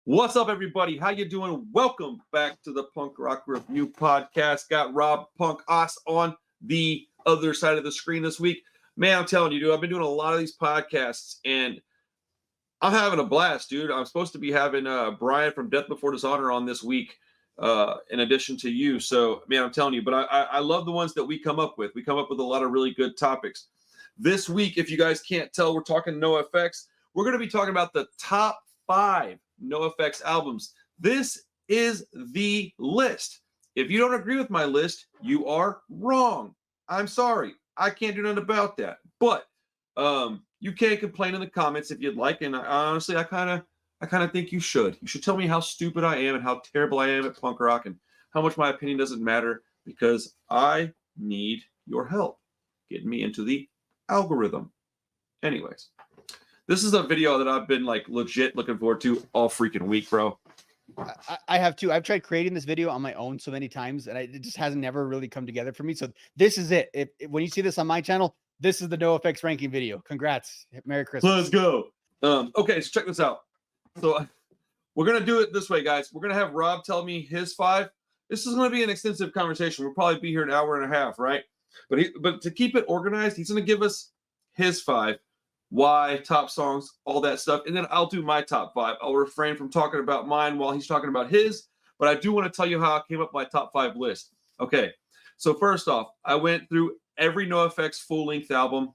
What's up, everybody? How you doing? Welcome back to the Punk Rock Review Podcast. Got Rob Punk Oss on the other side of the screen this week. Man, I'm telling you, dude, I've been doing a lot of these podcasts, and I'm having a blast, dude. I'm supposed to be having Brian from Death Before Dishonor on this week, in addition to you. So, man, I'm telling you, but I love the ones that we come up with. We come up with a lot of really good topics. This week, if you guys can't tell, we're talking NOFX. We're going to be talking about the top 5 NOFX albums. This is the list. If you don't agree with my list, you are wrong. I'm sorry. I can't do nothing about that. But you can complain in the comments if you'd like. And honestly, I kind of think you should. You should tell me how stupid I am and how terrible I am at punk rock and how much my opinion doesn't matter, because I need your help getting me into the algorithm. Anyways, this is a video that I've been like legit looking forward to all freaking week, bro. I have too. I've tried creating this video on my own so many times, and it just hasn't never really come together for me. So this is it. When you see this on my channel, this is the NOFX ranking video. Congrats. Merry Christmas. Let's go. Okay, so check this out. So we're going to do it this way, guys. We're going to have Rob tell me his 5. This is going to be an extensive conversation. We'll probably be here an hour and a half, right? But to keep it organized, he's going to give us his 5. Why, top songs, all that stuff. And then I'll do my top 5. I'll refrain from talking about mine while he's talking about his, but I do want to tell you how I came up with my top 5 list. Okay, so first off, I went through every NOFX full-length album,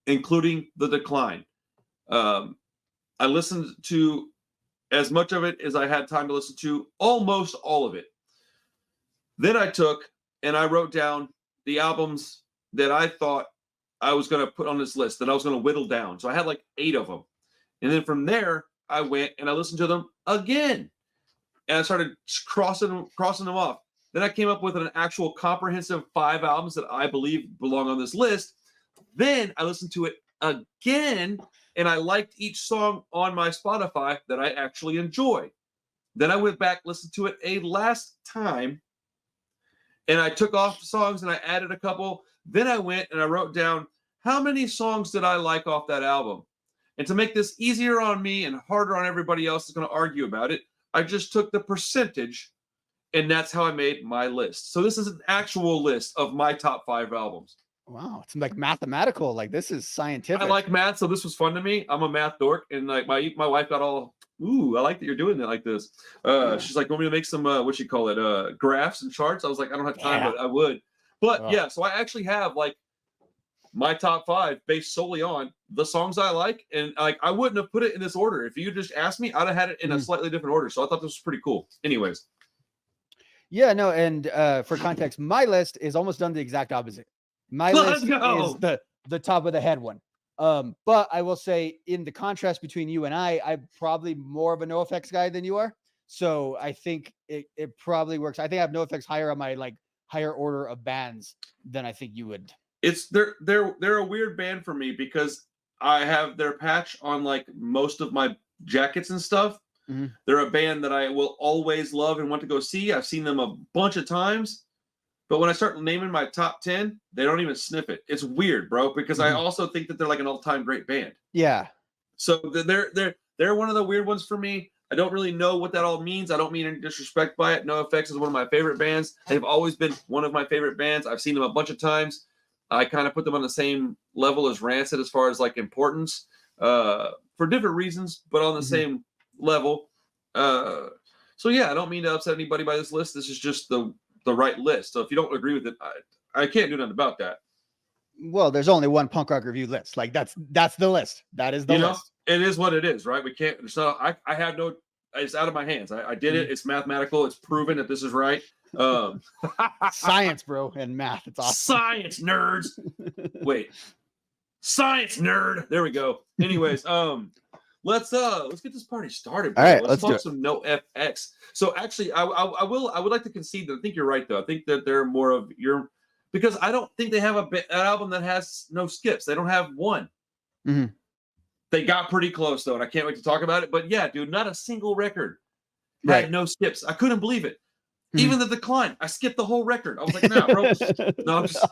including The Decline. I listened to as much of it as I had time to listen to, almost all of it. Then I took and I wrote down the albums that I thought I was going to put on this list, that I was going to whittle down. So I had like 8 of them. And then from there, I went and I listened to them again. And I started crossing them off. Then I came up with an actual comprehensive 5 albums that I believe belong on this list. Then I listened to it again, and I liked each song on my Spotify that I actually enjoy. Then I went back, listened to it a last time, and I took off songs and I added a couple. Then I went and I wrote down how many songs did I like off that album. And to make this easier on me and harder on everybody else that's going to argue about it, I just took the percentage, and that's how I made my list. So this is an actual list of my top 5 albums. Wow, it's like mathematical. Like, this is scientific. I like math, so this was fun to me. I'm a math dork, and like my wife got all, ooh, I like that you're doing that like this. She's like, want me to make some what you call it, graphs and charts? I was like, I don't have time, but I would. But yeah, so I actually have like my top 5 based solely on the songs I like, and like I wouldn't have put it in this order. If you just asked me, I'd have had it in a slightly different order. So I thought this was pretty cool. Anyways. Yeah, no, and for context, my list is almost done the exact opposite. My list is the top of the head one. But I will say, in the contrast between you and I'm probably more of a NOFX guy than you are. So I think it probably works. I think I have NOFX higher on my like higher order of bands than I think you would. It's they're a weird band for me because I have their patch on like most of my jackets and stuff. Mm-hmm. They're a band that I will always love and want to go see. I've seen them a bunch of times, but when I start naming my top 10, they don't even sniff it. It's weird, bro, because I also think that they're like an all-time great band. Yeah. So they're one of the weird ones for me. I don't really know what that all means. I don't mean any disrespect by it. NOFX is one of my favorite bands. They've always been one of my favorite bands. I've seen them a bunch of times. I kind of put them on the same level as Rancid as far as like importance, for different reasons, but on the same level. So yeah, I don't mean to upset anybody by this list. This is just the right list. So if you don't agree with it, I can't do nothing about that. Well, there's only one punk rock review list. Like that's the list. That is the list. It is what it is, right? We can't. So I have no. It's out of my hands. I did it. It's mathematical. It's proven that this is right. Science, bro, and math. It's awesome. Science nerds. Wait, science nerd. There we go. Anyways, let's get this party started, bro. All right, let's talk do it. some NOFX. So actually, I would like to concede that I think you're right though. I think that they're more of your, because I don't think they have an album that has no skips. They don't have one. Mm-hmm. They got pretty close though, and I can't wait to talk about it. But yeah, dude, not a single record had no skips. I couldn't believe it. Even The Decline, I skipped the whole record. I was like, nah, bro. No, I'm just...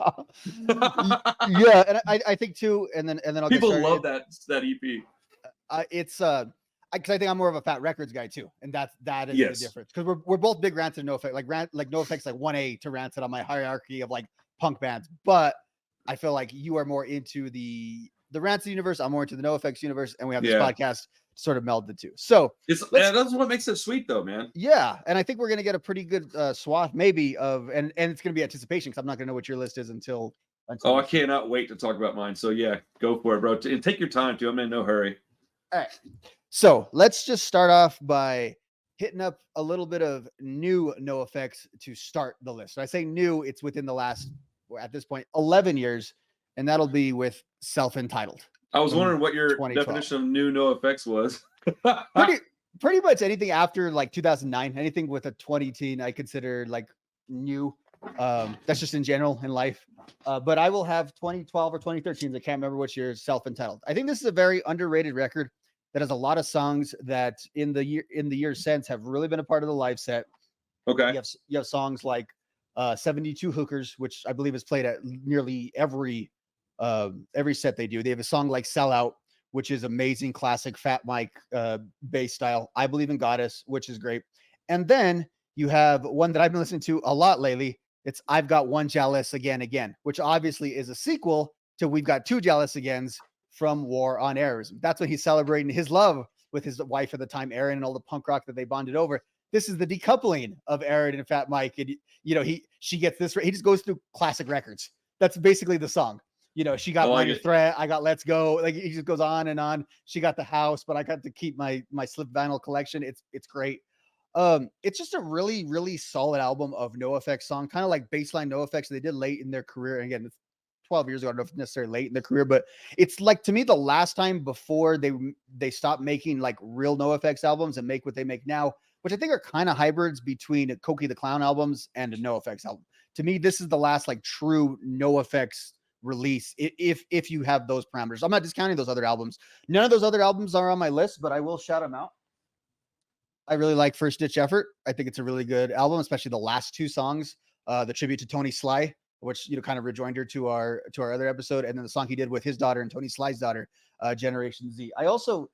Yeah, and I think too, and then I'll people love that EP. It's because I think I'm more of a Fat Records guy too, and that is Yes. the difference. Because we're both big Rancid NoFX, like NoFX like 1A to Rancid on my hierarchy of like punk bands, but I feel like you are more into the Rancid universe. I'm more into the NoFX universe, and we have this podcast sort of meld the two. So that's what makes it sweet, though, man. Yeah, and I think we're gonna get a pretty good swath, maybe of, and it's gonna be anticipation because I'm not gonna know what your list is until. Oh, I cannot wait to talk about mine. So yeah, go for it, bro. And take your time too. I'm in no hurry. All right. So let's just start off by hitting up a little bit of new NoFX to start the list. When I say new, it's within the last, at this point, 11 years, and that'll be with Self-Entitled. I was wondering what your definition of new NoFX was. pretty much anything after like 2009, anything with a 2010, I consider like new. That's just in general in life. But I will have 2012 or 2013. I can't remember which year. Self-Entitled. I think this is a very underrated record that has a lot of songs that in the years since have really been a part of the live set. Okay. You have songs like 72 Hookers, which I believe is played at nearly every set they do. They have a song like Sellout, which is amazing, classic Fat Mike bass style. I Believe in Goddess, which is great. And then you have one that I've been listening to a lot lately. It's I've Got One Jealous Again, which obviously is a sequel to We've Got Two Jealous Agains from War on Errorism. That's when he's celebrating his love with his wife at the time, Aaron, and all the punk rock that they bonded over. This is the decoupling of Aaron and Fat Mike. And, she gets this, he just goes through classic records. That's basically the song. She got Minor Threat, I got Let's Go. Like he just goes on and on. She got The House, but I got to keep my slip vinyl collection. It's great. It's just a really, really solid album of NoFX song, kind of like baseline NoFX they did late in their career. And again, 12 years ago, I don't know if it's necessarily late in their career, but it's like, to me, the last time before they stopped making like real NoFX albums and make what they make now, which I think are kind of hybrids between Cokie the Clown albums and a NoFX album. To me, this is the last like true NoFX release if you have those parameters. I'm not discounting those other albums. None of those other albums are on my list, but I will shout them out. I really like First Ditch Effort. I think it's a really good album, especially the last two songs, the tribute to Tony Sly, which kind of rejoinder to our other episode, and then the song he did with his daughter and Tony Sly's daughter, Generation Z. I also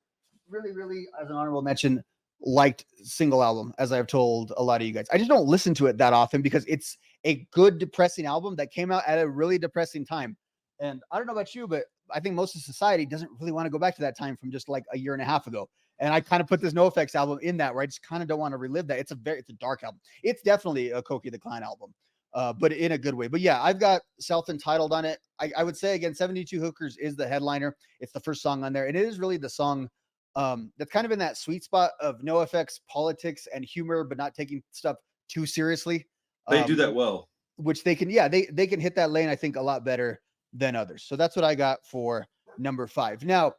really, really, as an honorable mention, liked Single Album, as I've told a lot of you guys. I just don't listen to it that often because it's a good depressing album that came out at a really depressing time. And I don't know about you, but I think most of society doesn't really want to go back to that time from just like a year and a half ago. And I kind of put this NoFX album in that, where I just kind of don't want to relive that. It's a dark album. It's definitely a Cokie the Clown album, but in a good way. But yeah, I've got Self-Entitled on it. I would say, again, 72 Hookers is the headliner. It's the first song on there. And it is really the song that's kind of in that sweet spot of NoFX politics and humor, but not taking stuff too seriously. They do that well. Which they can, they can hit that lane, I think, a lot better than others. So that's what I got for number 5. Now,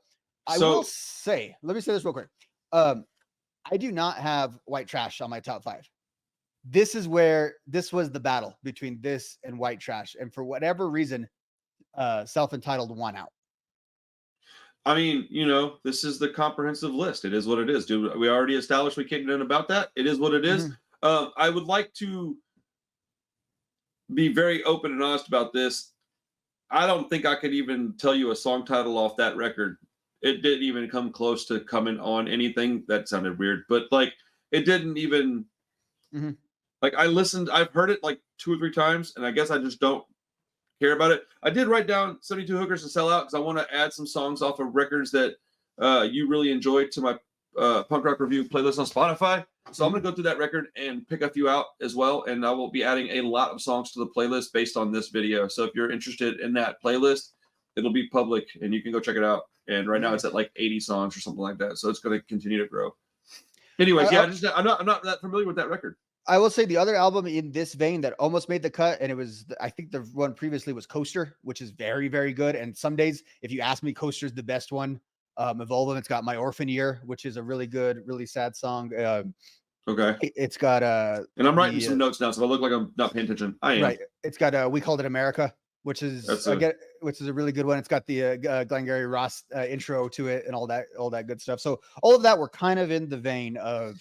I will say, let me say this real quick. I do not have White Trash on my top 5. This was the battle between this and White Trash. And for whatever reason, Self-Entitled won out. I mean, this is the comprehensive list. It is what it is, dude. We already established we can't do anything about that. It is what it is. Mm-hmm. I would like to be very open and honest about this. I don't think I could even tell you a song title off that record. It didn't even come close to coming on anything. That sounded weird, but like it didn't even like I've heard it like 2 or 3 times, and I guess I just don't care about it. I did write down 72 Hookers to Sell Out because I want to add some songs off of records that you really enjoyed to my punk rock review playlist on Spotify. So I'm going to go through that record and pick a few out as well. And I will be adding a lot of songs to the playlist based on this video. So if you're interested in that playlist, it'll be public and you can go check it out. And right now it's at like 80 songs or something like that. So it's going to continue to grow. Anyways, I'm not that familiar with that record. I will say the other album in this vein that almost made the cut, and it was, I think the one previously was Coaster, which is very, very good. And some days, if you ask me, Coaster is the best one. Of all of them, it's got My Orphan Year, which is a really good, really sad song. Okay. It's got and I'm writing some notes now, so I look like I'm not paying attention. I am. Right. It's got We Called It America, which is which is a really good one. It's got the Glengarry Ross intro to it and all that good stuff. So all of that were kind of in the vein of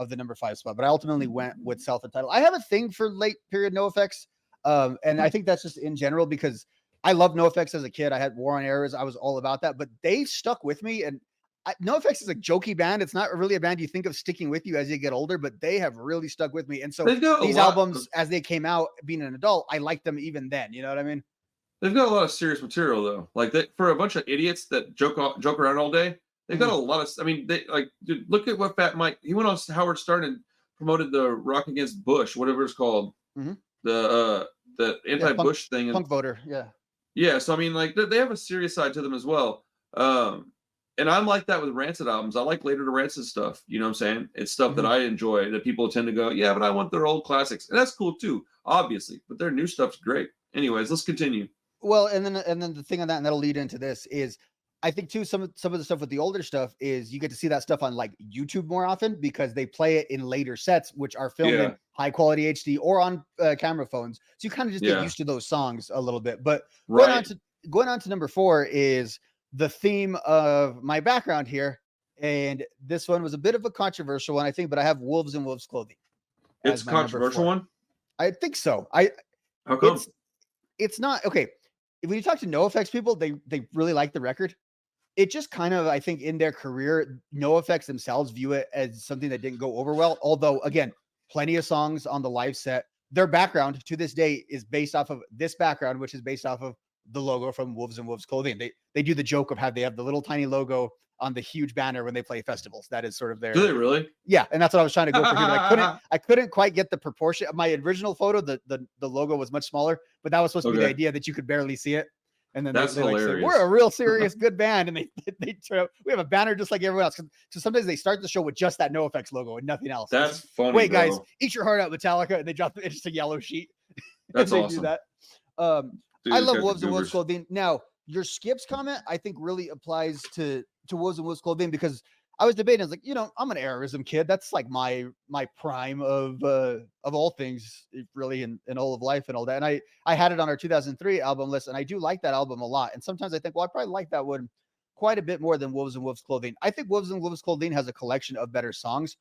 the number 5 spot, but I ultimately went with Self-Entitled. I have a thing for late period NoFX, and I think that's just in general because I loved NoFX as a kid. I had War on Errors. I was all about that, but they stuck with me, and NoFX is a jokey band. It's not really a band you think of sticking with you as you get older, but they have really stuck with me. And so these albums, as they came out, being an adult, I liked them even then. You know what I mean? They've got a lot of serious material though. Like for a bunch of idiots that joke around all day, they've got a lot of. I mean, they like dude, look at what Fat Mike. He went on Howard Stern and promoted the Rock Against Bush, whatever it's called, the anti-Bush thing. Punk voter, yeah. Yeah, so I mean, like they have a serious side to them as well. And I'm like that with Rancid albums. I like later to Rancid stuff. You know what I'm saying? It's stuff that I enjoy that people tend to go, yeah, but I want their old classics. And that's cool too, obviously. But their new stuff's great. Anyways, let's continue. Well, and then the thing on that, and that'll lead into this is I think too, some of the stuff with the older stuff is you get to see that stuff on like YouTube more often because they play it in later sets, which are filmed in high quality HD or on camera phones. So you kind of just get used to those songs a little bit. But going on to number 4 is the theme of my background here. And this one was a bit of a controversial one, I think, but I have Wolves in Wolves Clothing. It's a controversial one? I think so. How come? It's not okay. When you talk to NOFX people, they really like the record. It just kind of, I think, in their career, NOFX themselves view it as something that didn't go over well. Although, again, plenty of songs on the live set. Their background to this day is based off of this background, which is based off of the logo from Wolves in Wolves Clothing. They do the joke of how they have the little tiny logo on the huge banner when they play festivals. That is sort of their. Do they really? Yeah, and that's what I was trying to go for here. I couldn't quite get the proportion. My original photo, the logo was much smaller, but that was supposed to be the idea that you could barely see it. And then that's they hilarious. Like, we're a real serious good band, and they we have a banner just like everyone else. So sometimes they start the show with just that NOFX logo and nothing else. That's funny. Wait, guys, eat your heart out, Metallica, and they drop it's just a yellow sheet. That's they awesome. Do that. Dude, I love Wolves and Wolves Clothing. Now, your Skips comment, I think, really applies to Wolves and Wolves Clothing because I was debating. I was like, I'm an Aerism kid. That's like my prime of all things, really, in all of life and all that. And I had it on our 2003 album list, and I do like that album a lot. And sometimes I think, well, I probably like that one quite a bit more than Wolves and Wolves Clothing. I think Wolves and Wolves Clothing has a collection of better songs.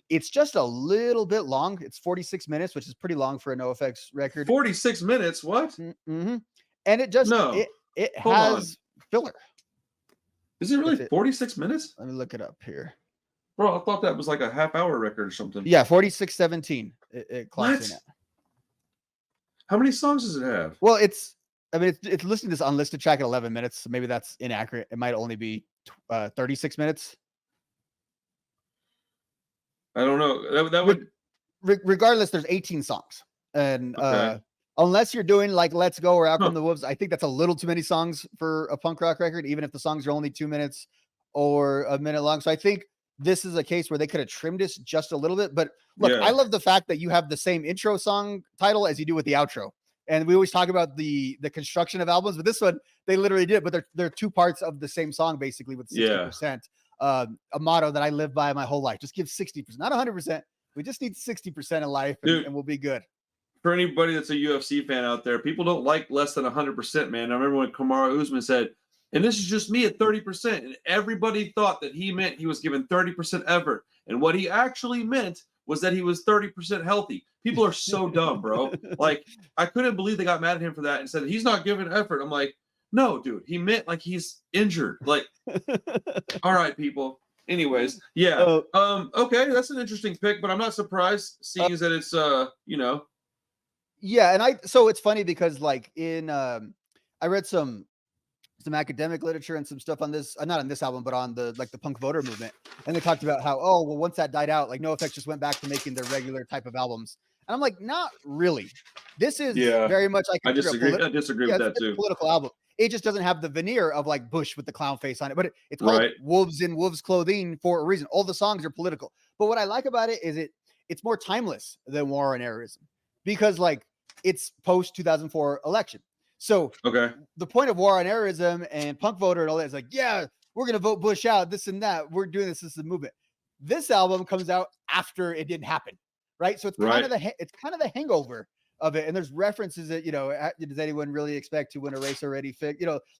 It's just a little bit long. It's 46 minutes, which is pretty long for a NOFX record. 46 minutes? What? Mm-hmm. And it just it has filler. Is it really 46 minutes? Let me look it up here. Bro, I thought that was like a half-hour record or something. Yeah, 46:17. It clocks in at. How many songs does it have? Well, it's listing this unlisted track at 11 minutes, so maybe that's inaccurate. It might only be 36 minutes. I don't know. That would. Regardless, there's 18 songs, and unless you're doing like Let's Go or Out Come the Wolves, I think that's a little too many songs for a punk rock record, even if the songs are only 2 minutes or a minute long. So I think this is a case where they could have trimmed this just a little bit. But look, I love the fact that you have the same intro song title as you do with the outro. And we always talk about the construction of albums, but this one, they literally did, but they're 2 parts of the same song, basically, with 60%. A motto that I live by my whole life. Just give 60%, not 100%. We just need 60% in life, and we'll be good. For anybody that's a UFC fan out there, people don't like less than 100%, man. I remember when Kamaru Usman said, and this is just me at 30%, and everybody thought that he meant he was given 30% effort. And what he actually meant was that he was 30% healthy. People are so dumb, bro. Like, I couldn't believe they got mad at him for that and said, he's not giving effort. I'm like, no, dude, he meant like he's injured. Like, all right, people. Anyways, okay, that's an interesting pick, but I'm not surprised seeing that it's Yeah, and so it's funny because like I read some academic literature and some stuff on this, not on this album, but on the punk voter movement. And they talked about how, once that died out, like NOFX just went back to making their regular type of albums. And I'm like, not really. This is very much like I disagree with that too. Political album. It just doesn't have the veneer of like Bush with the clown face on it, but it's called Wolves in Wolves Clothing for a reason. All the songs are political. But what I like about it is it's more timeless than War on Aerism because like it's post 2004 election. So the point of War on Aerism and Punk Voter and all that is like, yeah, we're going to vote Bush out, this and that. We're doing this. This is the movement. This album comes out after it didn't happen. Right. So it's kind of the hangover of it. And there's references that, does anyone really expect to win a race already?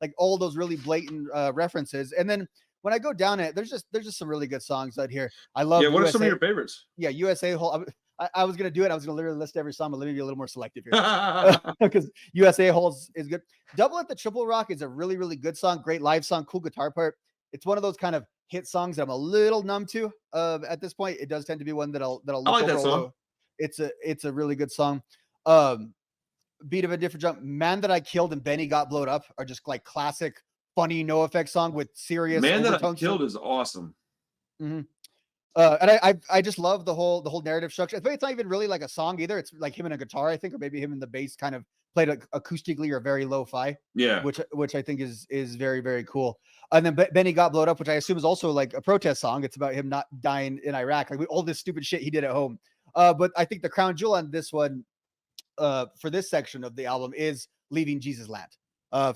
Like all those really blatant references. And then when I go down it, there's just some really good songs out here. I love. Yeah. What are some of your favorites? Yeah. USA Hole. I was going to do it. I was going to literally list every song, but let me be a little more selective here because USA Holes is good. Double at the Triple Rock is a really, really good song. Great live song. Cool guitar part. it's one of those kind of hit songs that I'm a little numb to. At this point, it does tend to be one that I'll look I like over. that song. It's a really good song. Beat of a Different Drum, Man That I Killed and Benny Got Blowed Up are just like classic, funny NOFX song with serious Man That I overtones. Killed is awesome. Mm-hmm. And I just love the whole narrative structure. It's not even really like a song either. It's like him and a guitar, I think, or maybe him and the bass kind of played acoustically or very lo-fi. Yeah, which I think is very, very cool. And then Benny Got Blowed Up, which I assume is also like a protest song. It's about him not dying in Iraq, like all this stupid shit he did at home. But I think the crown jewel on this one, for this section of the album, is Leaving Jesus Land.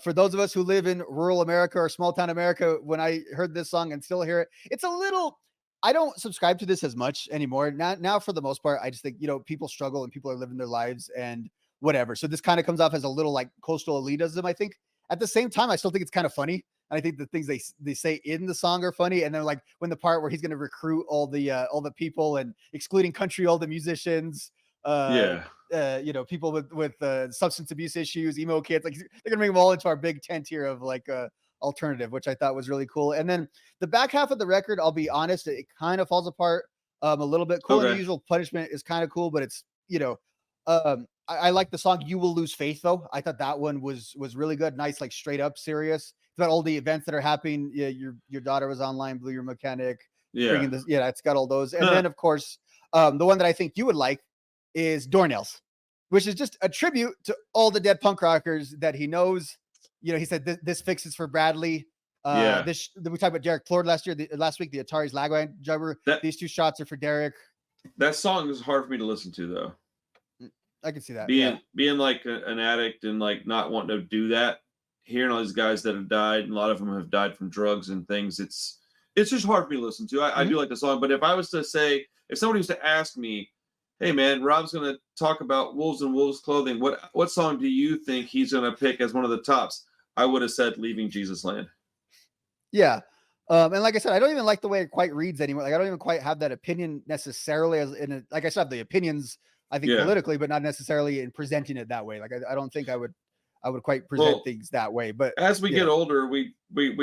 For those of us who live in rural America or small town America, when I heard this song and still hear it, it's a little. I don't subscribe to this as much anymore. Now, for the most part, I just think, people struggle and people are living their lives and whatever. So this kind of comes off as a little like coastal elitism, I think. At the same time, I still think it's kind of funny. And I think the things they say in the song are funny. And then like when the part where he's going to recruit all the people and excluding country, all the musicians, people with substance abuse issues, emo kids, like they're going to bring them all into our big tent here of like alternative, which I thought was really cool. And then the back half of the record, I'll be honest, it kind of falls apart a little bit. Cool. Okay. And the Usual Punishment is kind of cool, but it's, I like the song You Will Lose Faith, though. I thought that one was really good. Nice, like straight up serious. It's about all the events that are happening. Yeah, your daughter was online, blew your mechanic. Yeah. It's got all those. And then, of course, the one that I think you would like is Doornails, which is just a tribute to all the dead punk rockers that he knows. He said this fixes for Bradley. We talked about Derek Plord last week, the Atari's Lagwagon Jumper. These two shots are for Derek. That song is hard for me to listen to, though. I can see that. Being like an addict and like not wanting to do that, hearing all these guys that have died, and a lot of them have died from drugs and things, it's just hard for me to listen to. I do like the song, but if somebody was to ask me, hey man, Rob's going to talk about Wolves and Wolves Clothing, what song do you think he's going to pick as one of the tops? I would have said Leaving Jesus Land. Yeah. And like I said, I don't even like the way it quite reads anymore. Like I don't even quite have that opinion necessarily like I said, the opinions, I think politically, but not necessarily in presenting it that way. Like I don't think I would quite present things that way. But as we get older, we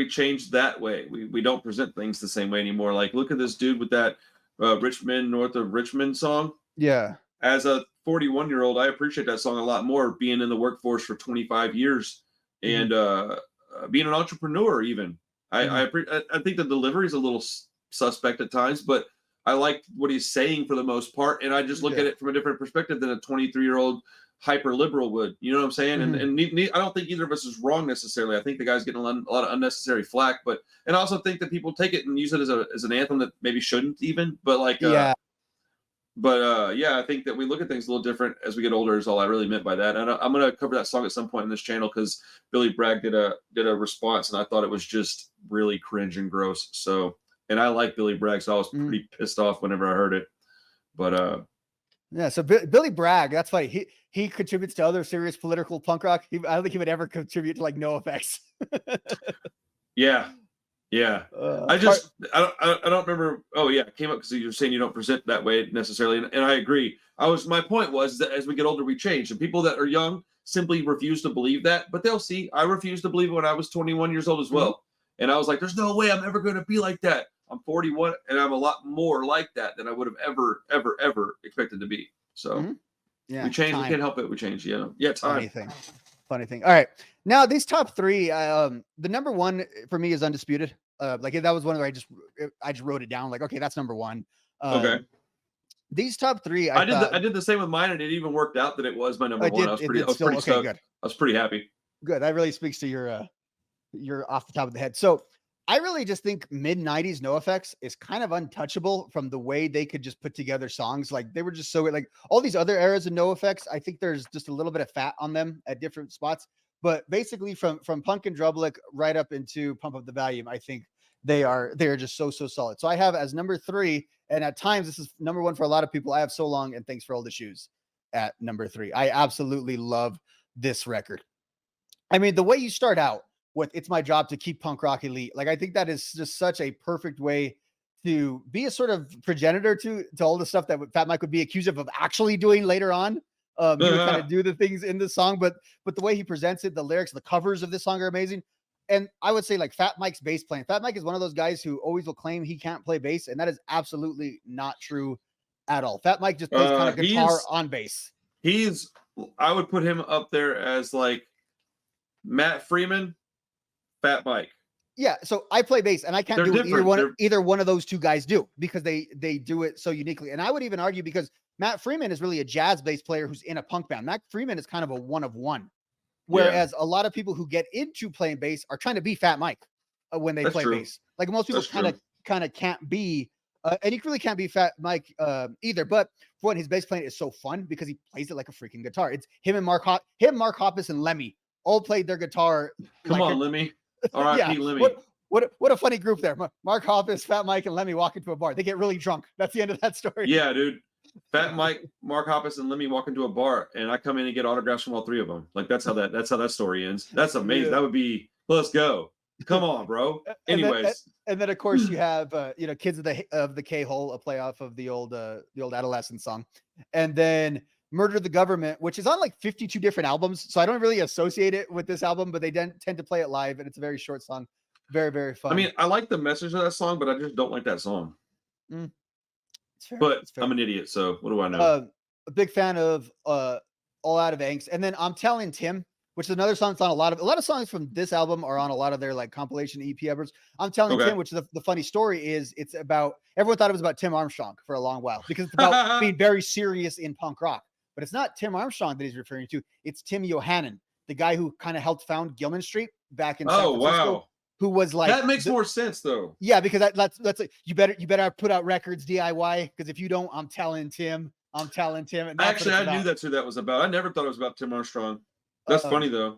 change that way. We don't present things the same way anymore. Like look at this dude with that Richmond, North of Richmond song. Yeah. As a 41-year-old, I appreciate that song a lot more, being in the workforce for 25 years and being an entrepreneur even. I think the delivery is a little suspect at times, but I like what he's saying for the most part, and I just look at it from a different perspective than a 23-year-old hyper liberal would. You know what I'm saying? And I don't think either of us is wrong necessarily. I think the guy's getting a lot of unnecessary flack, and I also think that people take it and use it as an anthem that maybe shouldn't even. But like, I think that we look at things a little different as we get older. Is all I really meant by that. And I'm going to cover that song at some point in this channel because Billy Bragg did a response, and I thought it was just really cringe and gross. So. And I like Billy Bragg, so I was pretty pissed off whenever I heard it. But so Billy Bragg, that's funny. He contributes to other serious political punk rock. I don't think he would ever contribute to like NOFX. yeah. I don't remember. Oh yeah, it came up because you're saying you don't present that way necessarily, and I agree. My point was that as we get older, we change, and people that are young simply refuse to believe that. But they'll see. I refused to believe it when I was 21 years old as well, and I was like, "There's no way I'm ever going to be like that." I'm 41 and I'm a lot more like that than I would have ever expected to be. So we change. We can't help it. We change. Yeah. Time. Funny thing. All right. Now these top three, the number one for me is Undisputed. Like that was one where I just wrote it down. Like, okay, that's number one. Okay. These top three, I did the same with mine, and it even worked out that it was my number one. I was pretty stoked. Good. I was pretty happy. Good. That really speaks to your off the top of the head. So I really just think mid-90s NOFX is kind of untouchable from the way they could just put together songs. Like they were just so like all these other eras of NOFX. I think there's just a little bit of fat on them at different spots, but basically from Punk and Drublick right up into Pump Up the Volume, I think they are just so solid. So I have as number 3, and at times this is number 1 for a lot of people. I have So Long and Thanks for All the Shoes at number 3. I absolutely love this record. I mean, the way you start out with It's My Job to Keep Punk Rock Elite. Like, I think that is just such a perfect way to be a sort of progenitor to all the stuff that Fat Mike would be accused of actually doing later on. He would kind of do the things in the song, but the way he presents it, the lyrics, the covers of this song are amazing. and I would say like Fat Mike's bass playing. Fat Mike is one of those guys who always will claim he can't play bass, and that is absolutely not true at all. Fat Mike just plays kind of guitar on bass. I would put him up there as like Matt Freeman, Fat Mike. Yeah, so I play bass, and I can't do what either one of those two guys do, because they do it so uniquely. And I would even argue, because Matt Freeman is really a jazz bass player who's in a punk band. Matt Freeman is kind of a one of one, whereas a lot of people who get into playing bass are trying to be Fat Mike when they play bass. Like most people kind of can't be, and you really can't be Fat Mike either. But for one, his bass playing is so fun because he plays it like a freaking guitar. It's him and Mark Hoppus and Lemmy all played their guitar. Come on, Lemmy. R.I.P. Lemmy. What a funny group there. Mark Hoppus, Fat Mike, and Lemmy walk into a bar. They get really drunk. That's the end of that story. Yeah, dude. Fat Mike, Mark Hoppus, and Lemmy walk into a bar, and I come in and get autographs from all three of them. Like that's how that story ends. That's amazing. Yeah. That would be. Let's go. Come on, bro. Anyways, and then of course you have Kids of the K-Hole, a playoff of the old Adolescent song, and then Murder the Government, which is on like 52 different albums. So I don't really associate it with this album, but they tend to play it live, and it's a very short song. Very, very fun. I mean, I like the message of that song, but I just don't like that song. But I'm an idiot, so what do I know? A big fan of All Out of Angst. And then I'm Telling Tim, which is another song that's on a lot of songs from this album are on a lot of their like compilation EP albums. I'm Telling Tim, which is the funny story is it's about, everyone thought it was about Tim Armstrong for a long while because it's about being very serious in punk rock. But it's not Tim Armstrong that he's referring to. It's Tim Yohannan, the guy who kind of helped found Gilman Street back in San Francisco. Wow. Who was like, that makes more sense though. Yeah, because that's like, you better put out records DIY, because if you don't, I'm telling Tim. And actually, I knew that's who that was about. I never thought it was about Tim Armstrong. That's funny though.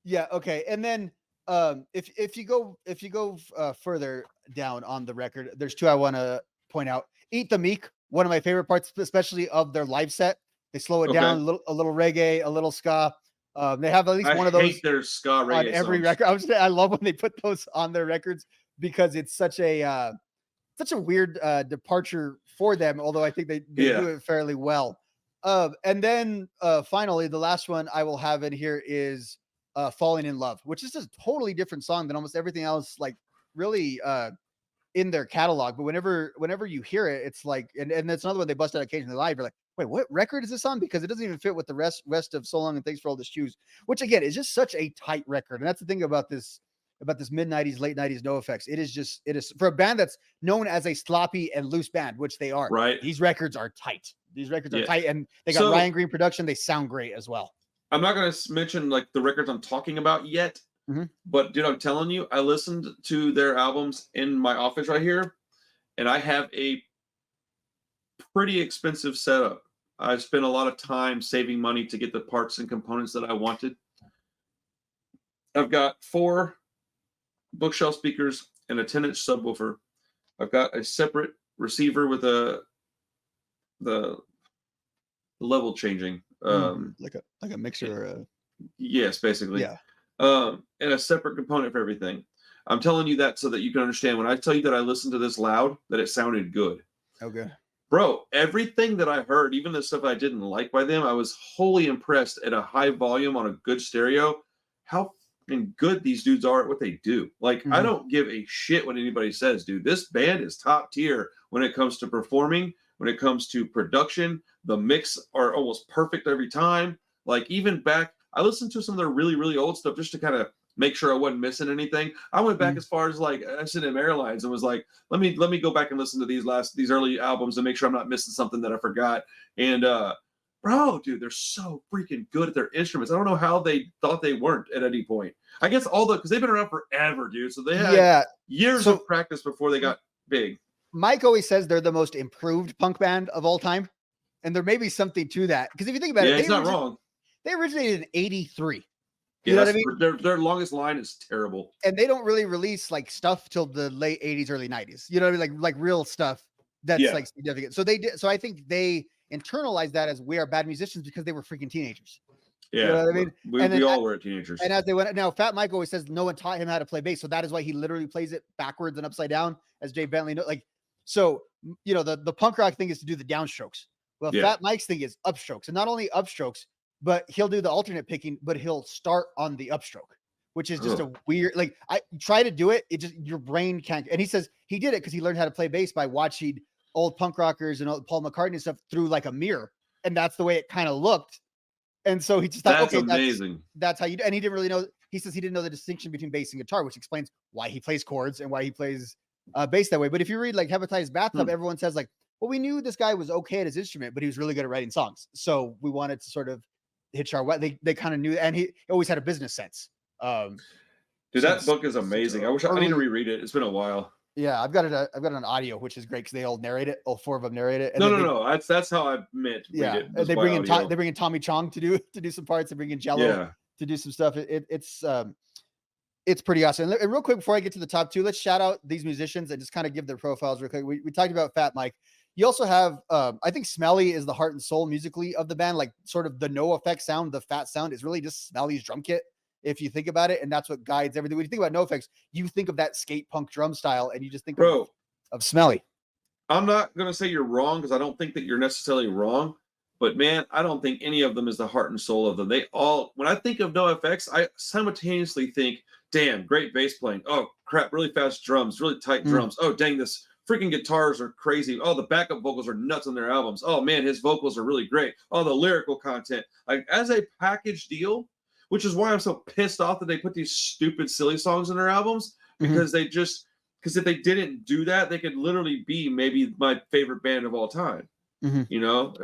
Yeah. Okay. And then if you go further down on the record, there's two I want to point out. Eat the Meek, one of my favorite parts, especially of their live set. They slow it down a little reggae, a little ska. They have at least one of those. I hate their ska reggae on every songs. record. I love when they put those on their records because it's such a weird departure for them. Although I think they do it fairly well. And then finally, the last one I will have in here is Falling in Love, which is a totally different song than almost everything else, like really in their catalog. But whenever you hear it, it's like, and that's another one they bust out occasionally live. You're like, wait, what record is this on? Because it doesn't even fit with the rest of So Long and Thanks for All the Shoes, which again is just such a tight record. And that's the thing about this mid-90s, late 90s NOFX. It is for a band that's known as a sloppy and loose band, which they are. Right. These records are tight. Tight, and they got Ryan Green production. They sound great as well. I'm not going to mention like the records I'm talking about yet, but dude, I'm telling you, I listened to their albums in my office right here, and I have a pretty expensive setup. I spent a lot of time saving money to get the parts and components that I wanted. I've got 4 bookshelf speakers and a 10-inch subwoofer. I've got a separate receiver with the level changing. Like a mixer. Yes, basically. Yeah. And a separate component for everything. I'm telling you that so that you can understand when I tell you that I listened to this loud, that it sounded good. Okay. Bro, everything that I heard, even the stuff I didn't like by them, I was wholly impressed at a high volume on a good stereo. How good these dudes are at what they do. Like, I don't give a shit what anybody says, dude. This band is top tier when it comes to performing, when it comes to production. The mix are almost perfect every time. Like, even back, I listened to some of their really, really old stuff just to kind of make sure I wasn't missing anything. I went back as far as like S&M Airlines and was like, let me go back and listen to these early albums and make sure I'm not missing something that I forgot. And bro, dude, they're so freaking good at their instruments. I don't know how they thought they weren't at any point. I guess because they've been around forever, dude. So they had years of practice before they got big. Mike always says they're the most improved punk band of all time. And there may be something to that. Because if you think about it, it's not wrong. They originated in 83. You know what I mean? Their longest line is terrible. And they don't really release like stuff till the late 80s, early 90s. You know what I mean? Like real stuff that's like significant. So they did. So I think they internalized that as we are bad musicians because they were freaking teenagers. Yeah. You know what I mean? We all were teenagers. And as they went, now Fat Mike always says no one taught him how to play bass. So that is why he literally plays it backwards and upside down, as Jay Bentley knows. Like, so, you know, the punk rock thing is to do the downstrokes. Well, Fat Mike's thing is upstrokes, and not only upstrokes, but he'll do the alternate picking, but he'll start on the upstroke, which is just a weird, like, I try to do it. It just, your brain can't. And he says he did it because he learned how to play bass by watching old punk rockers and old Paul McCartney stuff through like a mirror. And that's the way it kind of looked. And so he just thought, that's okay, amazing. That's how you do. And he didn't really know. He says he didn't know the distinction between bass and guitar, which explains why he plays chords and why he plays bass that way. But if you read like Hepatitis Bathtub, everyone says like, well, we knew this guy was okay at his instrument, but he was really good at writing songs. So we wanted to sort of hitch our way. They kind of knew, and he always had a business sense. Dude, that book is amazing. I need to reread it. It's been a while. Yeah, I've got it. I've got it on audio, which is great because they all narrate it. All 4 of them narrate it. And no. That's how I meant. Yeah, they bring in Tommy Chong to do some parts. They bring in Jello to do some stuff. It's pretty awesome. And real quick before I get to the top 2, let's shout out these musicians and just kind of give their profiles real quick. We talked about Fat Mike. You also have, I think Smelly is the heart and soul musically of the band. Like sort of the NOFX sound, the Fat sound is really just Smelly's drum kit, if you think about it. And that's what guides everything. When you think about NOFX, you think of that skate punk drum style and you just think of Smelly. I'm not going to say you're wrong because I don't think that you're necessarily wrong. But man, I don't think any of them is the heart and soul of them. They all, when I think of NOFX, I simultaneously think, damn, great bass playing. Oh crap, really fast drums, really tight drums. Oh dang, this freaking guitars are crazy. Oh, the backup vocals are nuts on their albums. Oh man, his vocals are really great. Oh, the lyrical content. Like as a package deal, which is why I'm so pissed off that they put these stupid, silly songs in their albums, because because if they didn't do that, they could literally be maybe my favorite band of all time. You know,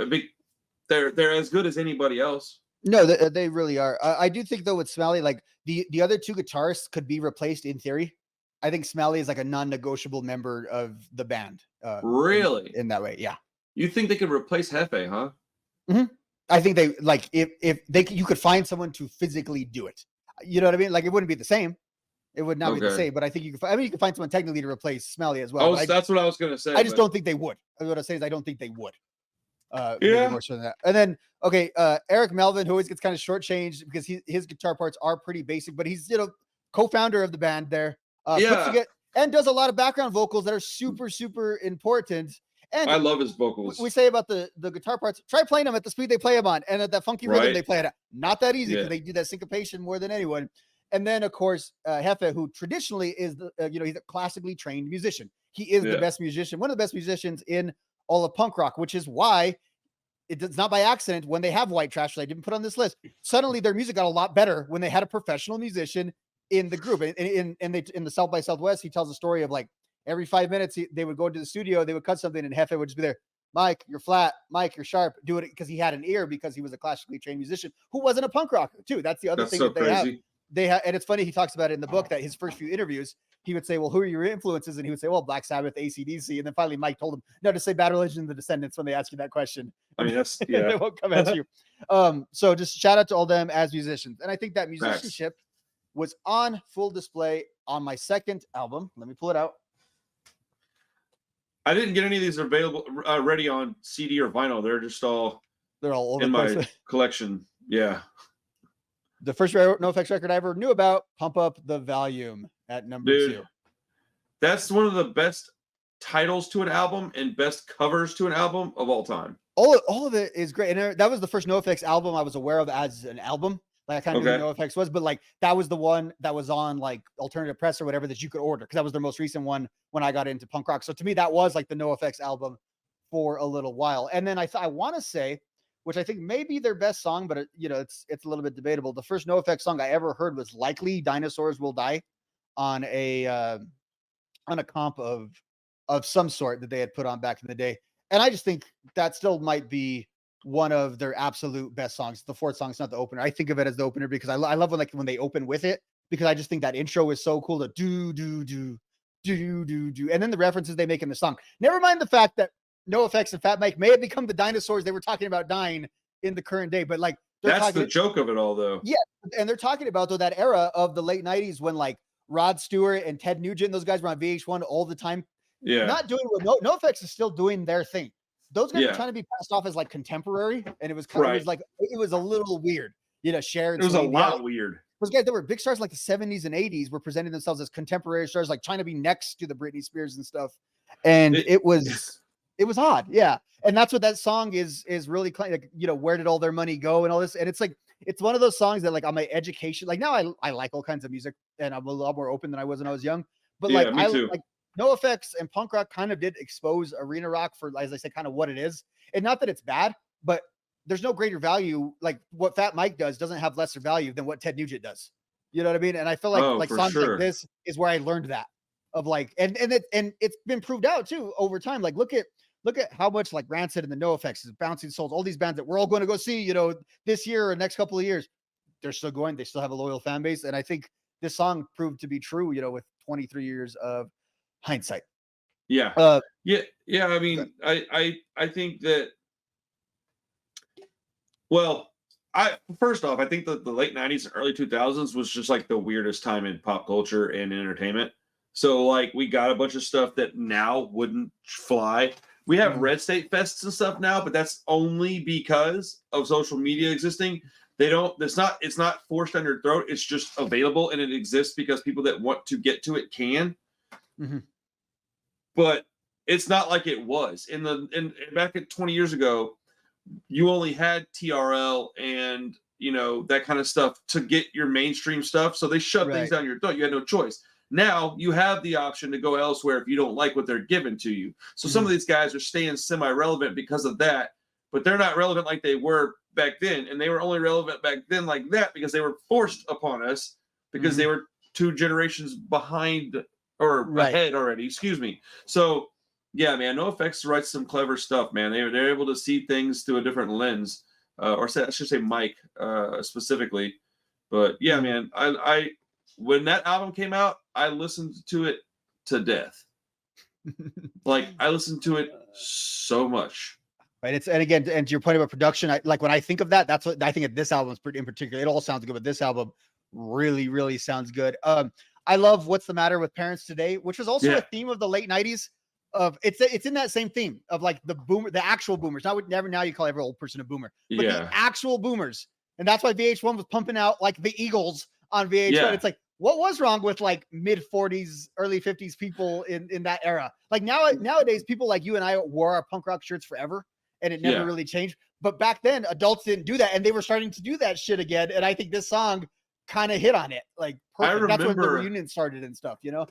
they're as good as anybody else. No, they really are. I do think though with Smelly, like the other 2 guitarists could be replaced in theory. I think Smelly is like a non-negotiable member of the band. Really? In that way, yeah. You think they could replace Hefe, huh? I think they like if you could find someone to physically do it. You know what I mean? Like it wouldn't be the same. It would not be the same, but I think you could. You could find someone technically to replace Smelly as well. That's what I was gonna say. I just don't think they would. What I say is I don't think they would. More so than that. And then Eric Melvin, who always gets kind of shortchanged because his guitar parts are pretty basic, but he's co-founder of the band there. And does a lot of background vocals that are super, super important. And I love his vocals. We say about the guitar parts, try playing them at the speed they play them on, and at that funky rhythm they play it at. Not that easy because they do that syncopation more than anyone. And then of course Hefe, who traditionally is he's a classically trained musician. He is the best musician, one of the best musicians in all of punk rock, which is why it's not by accident when they have white trash that I didn't put on this list. Suddenly their music got a lot better when they had a professional musician in the group. And in the South by Southwest, he tells a story of like every 5 minutes they would go into the studio, they would cut something, and Hefe would just be there. Mike, you're flat. Mike, you're sharp. Do it, because he had an ear because he was a classically trained musician who wasn't a punk rocker too. That's the other thing that they have. They have, and it's funny, he talks about it in the book that his first few interviews, he would say, well, who are your influences? And he would say, well, Black Sabbath, AC/DC. And then finally Mike told him, no, to say Bad Religion and the Descendants when they ask you that question. I mean, that's, they won't come at you. So just shout out to all them as musicians. And I think that musicianship was on full display on my second album. Let me pull it out. I didn't get any of these available ready on CD or vinyl. They're all over in my collection. Yeah. The first NOFX record I ever knew about, Pump Up the Volume at number 2. That's one of the best titles to an album and best covers to an album of all time. All of it is great. And that was the first NOFX album I was aware of as an album. Like I kind of knew what NOFX was, but like that was the one that was on like Alternative Press or whatever that you could order, because that was their most recent one when I got into punk rock. So to me, that was like the NOFX album for a little while. And then I want to say, which I think may be their best song, but it's a little bit debatable. The first NOFX song I ever heard was likely "Dinosaurs Will Die" on a comp of some sort that they had put on back in the day. And I just think that still might be one of their absolute best songs. The fourth song is not the opener. I think of it as the opener because I love when they open with it, because I just think that intro is so cool to do, and then the references they make in the song. Never mind the fact that NOFX and Fat Mike may have become the dinosaurs they were talking about dying in the current day, but like that's the joke of it all, though. Yeah, and they're talking about that era of the late 90s when like Rod Stewart and Ted Nugent, those guys were on VH1 all the time. Yeah, not doing what NOFX is still doing their thing. Those guys were trying to be passed off as like contemporary, and it was kind of it was a little weird. Sharon. It was a lot weird. Those guys that were big stars like the 70s and 80s were presenting themselves as contemporary stars, like trying to be next to the Britney Spears and stuff. And it was It was odd, yeah. And that's what that song is really like, you know, where did all their money go and all this? And it's like, it's one of those songs that like on my education, like now I like all kinds of music and I'm a lot more open than I was when I was young. But like Yeah, me too. like NoFX and punk rock kind of did expose arena rock for, as I said, kind of what it is. And not that it's bad, but there's no greater value. Like what Fat Mike does doesn't have lesser value than what Ted Nugent does. You know what I mean? And I feel Oh, like for songs like sure. this is where I learned that of like, and it's been proved out too over time. Like look at how much like Rancid and the NoFX, Bouncing Souls, all these bands that we're all going to go see, you know, this year or next couple of years, they're still going. They still have a loyal fan base, and I think this song proved to be true. You know, with 23 years of hindsight. Yeah. Yeah. I mean, I think that. Well, first off, I think that the late 90s and early 2000s was just like the weirdest time in pop culture and entertainment. So like we got a bunch of stuff that now wouldn't fly. We have Red State Fests and stuff now, but that's only because of social media existing. They don't, it's not forced down your throat. It's just available and it exists because people that want to get to it can. But it's not like it was in back at 20 years ago. You only had TRL and you know that kind of stuff to get your mainstream stuff. So they shoved things down your throat. You had no choice. Now you have the option to go elsewhere if you don't like what they're giving to you. So some of these guys are staying semi-relevant because of that, but they're not relevant like they were back then. And they were only relevant back then like that because they were forced upon us because they were 2 generations behind or ahead already. Excuse me. So yeah, man, NoFX writes some clever stuff, man. They're able to see things through a different lens, I should say Mike specifically. But yeah, man, I when that album came out, I listened to it to death. Like I listened to it so much. Right. It's, and again, and to your point about production, like when I think of that, that's what I think of this album in particular. It all sounds good, but this album really, really sounds good. I love What's the Matter with Parents Today, which was also a theme of the late 90s. Of it's in that same theme of like the actual boomers. Never now you call every old person a boomer, but the actual boomers. And that's why VH1 was pumping out like the Eagles on VH1. It's like, what was wrong with like mid 40s, early 50s people in that era? Like nowadays, people like you and I wore our punk rock shirts forever and it never really changed. But back then, adults didn't do that and they were starting to do that shit again. And I think this song kind of hit on it. Like perfect. That's when the reunion started and stuff, you know?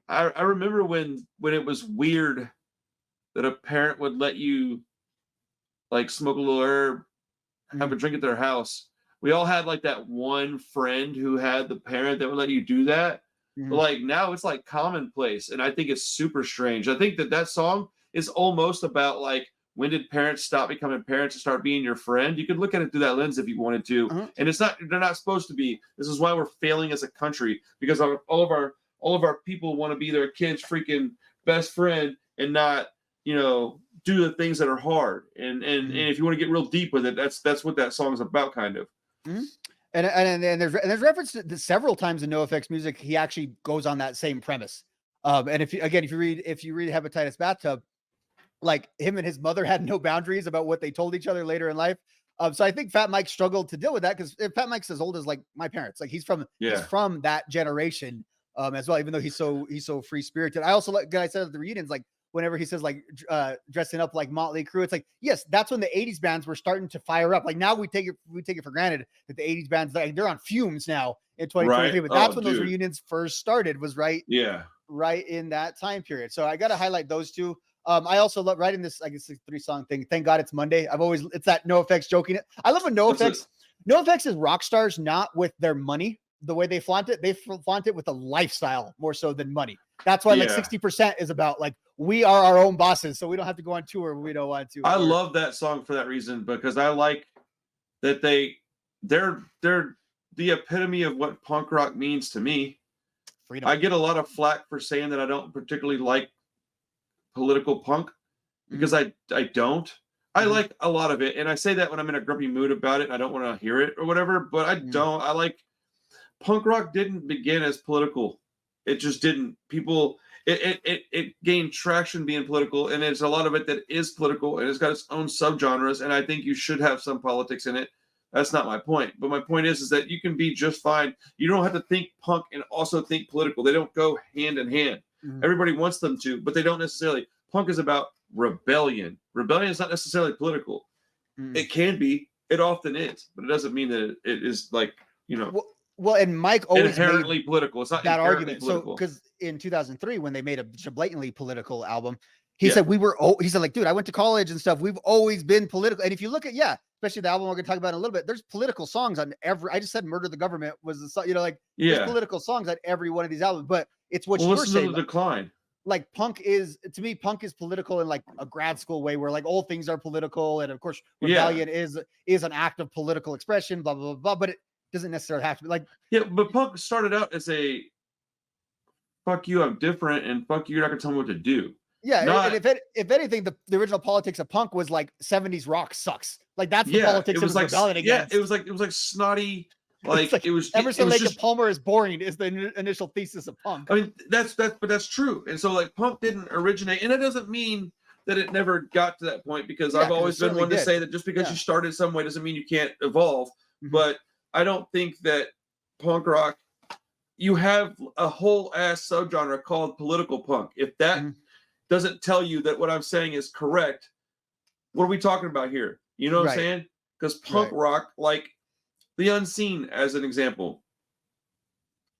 I remember when it was weird that a parent would let you like smoke a little herb, have a drink at their house. We all had like that one friend who had the parent that would let you do that. But like now it's like commonplace. And I think it's super strange. I think that song is almost about like, when did parents stop becoming parents and start being your friend? You could look at it through that lens if you wanted to. And they're not supposed to be. This is why we're failing as a country because all of our people want to be their kids' freaking best friend and not, you know, do the things that are hard. And if you want to get real deep with it, that's what that song is about, kind of. And there's reference to several times in NoFX music. He actually goes on that same premise. And if you read Hepatitis Bathtub, like him and his mother had no boundaries about what they told each other later in life. So I think Fat Mike struggled to deal with that because Fat Mike's as old as like my parents. Like he's from that generation. As well, even though he's so free spirited. I also like, I said at the reunions, like whenever he says like dressing up like Motley Crue, it's like, yes, that's when the 80s bands were starting to fire up. Like now we take it for granted that the 80s bands, like, they're on fumes now in 2023, but that's when those reunions first started, was right in that time period. So I got to highlight those two. I also love writing this, I guess, 3-song thing. Thank God It's Monday. It's that NoFX joking. I love when NoFX is rock stars, not with their money. The way they flaunt it with a lifestyle more so than money. That's why like 60% is about like, we are our own bosses, so we don't have to go on tour when we don't want to. I love that song for that reason, because I like that they're the epitome of what punk rock means to me. Freedom. I get a lot of flack for saying that I don't particularly like political punk because I don't. I like a lot of it, and I say that when I'm in a grumpy mood about it and I don't want to hear it or whatever, but I don't. I like punk rock didn't begin as political. It just didn't. People, it gained traction being political, and there's a lot of it that is political, and it's got its own subgenres, and I think you should have some politics in it. That's not my point. But my point is that you can be just fine. You don't have to think punk and also think political. They don't go hand in hand. Everybody wants them to, but they don't necessarily. Punk is about rebellion. Rebellion is not necessarily political. It can be. It often is, but it doesn't mean that it is like, well, and Mike always inherently political. It's not that inherently argument. political. So, because in 2003, when they made a blatantly political album, he said he said, like, dude, I went to college and stuff. We've always been political. And if you look at, especially the album we're gonna talk about in a little bit, there's political songs on every. I just said "Murder the Government" was the song, there's political songs on every one of these albums. But it's what you're saying. The decline. Like punk is political in like a grad school way, where like all things are political, and of course rebellion is an act of political expression, blah blah blah blah. But it doesn't necessarily have to be like. Yeah, but punk started out as a "fuck you, I'm different," and "fuck you, you're not gonna tell me what to do." Yeah, and if anything, the original politics of punk was like 70s rock sucks. Like that's the politics it was like rebelling against. Yeah, it was like snotty. Like it was Emerson, Lake, and Palmer is boring is the initial thesis of punk. I mean, that's true. And so like punk didn't originate, and that doesn't mean that it never got to that point, because I've always been one to say that just because you started some way doesn't mean you can't evolve. But I don't think that punk rock, you have a whole ass subgenre called political punk. If that doesn't tell you that what I'm saying is correct, what are we talking about here? You know what I'm saying? Because punk rock, like The Unseen as an example,